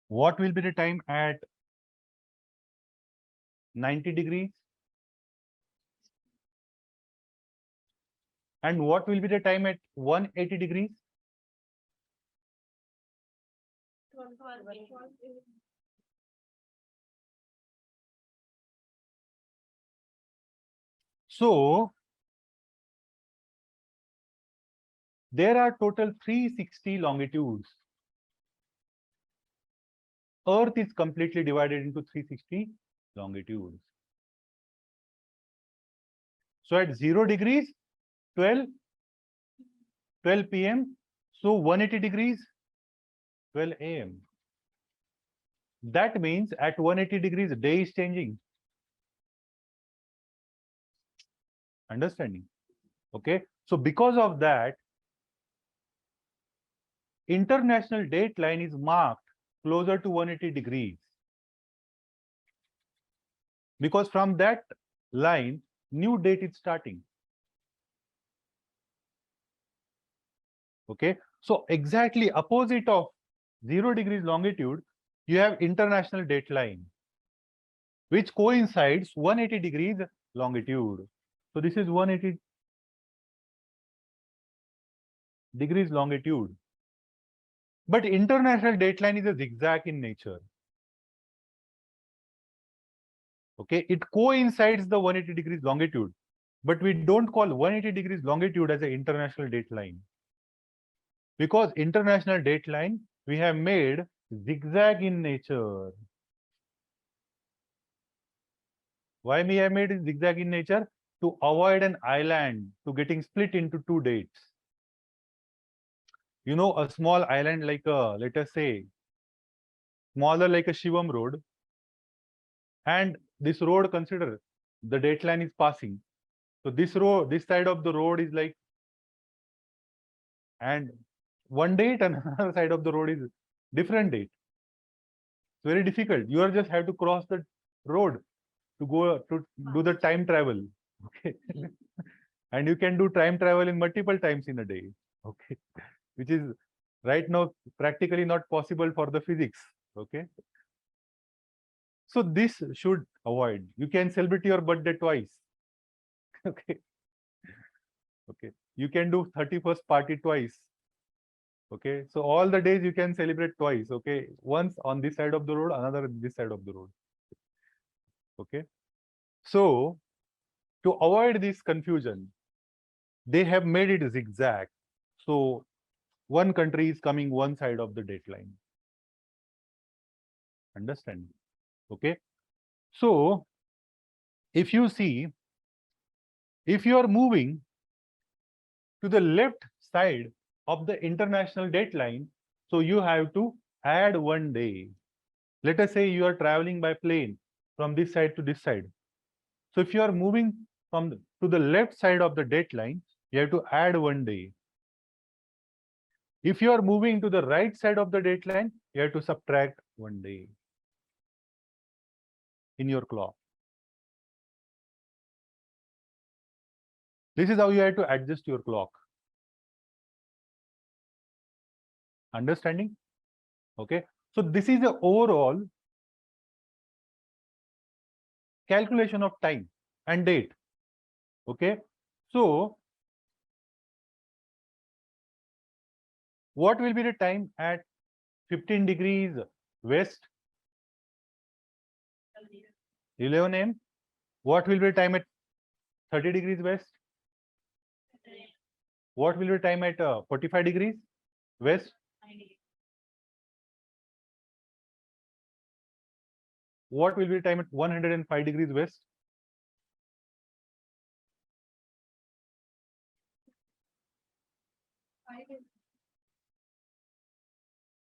What will be the time at 90 degrees? And what will be the time at 180 degrees? So there are total 360 longitudes. Earth is completely divided into 360 longitudes. So at 0 degrees, 12 p.m. So 180 degrees, 12 a.m. That means at 180 degrees, day is changing. Understanding? Okay. So because of that, international date line is marked closer to 180 degrees. Because from that line, new date is starting. Okay, so exactly opposite of 0 degrees longitude, you have international date line, which coincides 180 degrees longitude. So this is 180 degrees longitude. But international date line is a zigzag in nature. Okay, it coincides the 180 degrees longitude, but we don't call 180 degrees longitude as an international date line. Because international date line, we have made zigzag in nature. Why we have made it zigzag in nature? To avoid an island to getting split into two dates. You know, a small island like a, let us say, smaller like a Shivam road, and this road, consider the date line is passing. So this road, this side of the road is like, and one date and another side of the road is different date. It's very difficult. You are just have to cross the road to go to do the time travel. Okay. And you can do time travel in multiple times in a day. Okay. Which is right now practically not possible for the physics. Okay. So this should avoid. You can celebrate your birthday twice. Okay. Okay. You can do 31st party twice. Okay. So all the days you can celebrate twice. Okay. Once on this side of the road, another on this side of the road. Okay. So to avoid this confusion, they have made it zigzag. So one country is coming one side of the date line. Understand? Okay. So if you see, if you are moving to the left side of the international date line, so you have to add one day. Let us say you are traveling by plane from this side to this side. So if you are moving to the left side of the date line, you have to add one day. If you are moving to the right side of the date line, you have to subtract one day in your clock. This is how you have to adjust your clock. Understanding? Okay. So this is the overall calculation of time and date. Okay. So what will be the time at 15 degrees west, 11 a.m.? What will be the time at 30 degrees west? What will be the time at 45 degrees west? What will be the time at 105 degrees west? Five.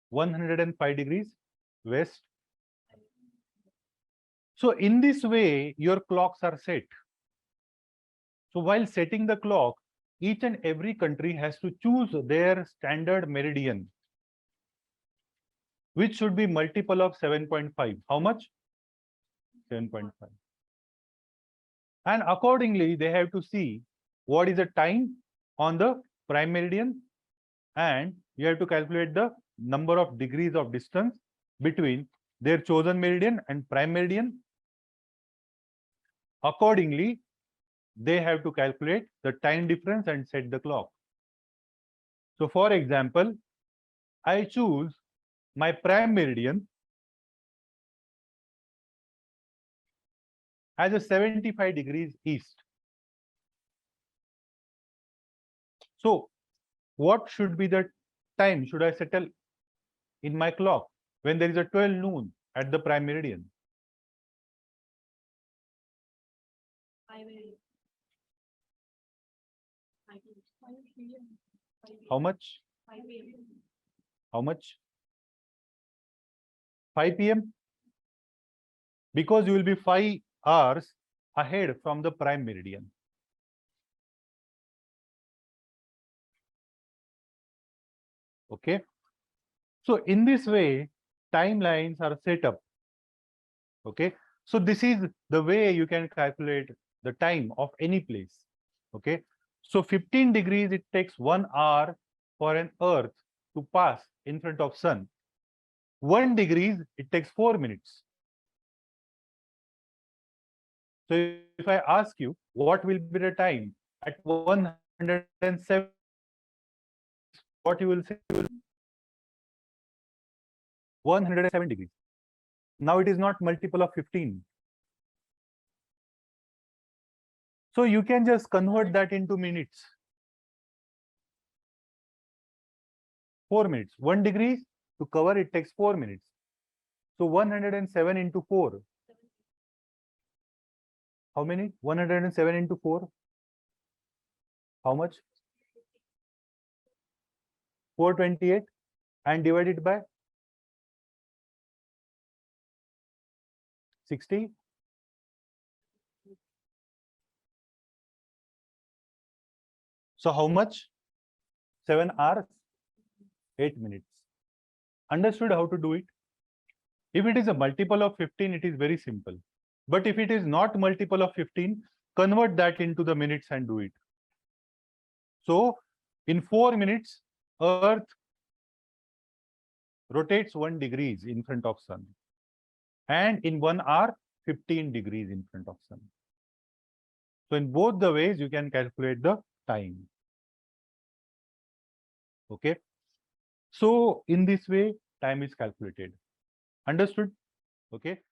105 degrees west. So in this way, your clocks are set. So while setting the clock, each and every country has to choose their standard meridian, which should be multiple of 7.5. How much? 7.5. And accordingly, they have to see what is the time on the prime meridian, and you have to calculate the number of degrees of distance between their chosen meridian and prime meridian. Accordingly, they have to calculate the time difference and set the clock. So for example, I choose my prime meridian as a 75 degrees east. So what should be the time should I settle in my clock when there is a 12 noon at the prime meridian? 5 a.m. 5 p.m. How much? 5 a.m. How much? 5 p.m. Because you will be 5 hours ahead from the prime meridian. Okay. So in this way, timelines are set up. Okay. So this is the way you can calculate the time of any place. Okay. So 15 degrees, it takes 1 hour for an Earth to pass in front of Sun. 1 degrees, it takes 4 minutes. So if I ask you, what will be the time at 107, what you will say? 107 degrees. Now it is not multiple of 15. So you can just convert that into minutes. 4 minutes. 1 degree to cover it takes 4 minutes. So 107 into 4. How many? 107 into 4. How much? 428 and divided by 60. So how much? 7 hours, 8 minutes. Understood how to do it? If it is a multiple of 15, it is very simple. But if it is not multiple of 15, convert that into the minutes and do it. So in 4 minutes, Earth rotates 1 degrees in front of Sun. And in 1 hour, 15 degrees in front of Sun. So in both the ways, you can calculate the time. Okay. So in this way, time is calculated. Understood? Okay.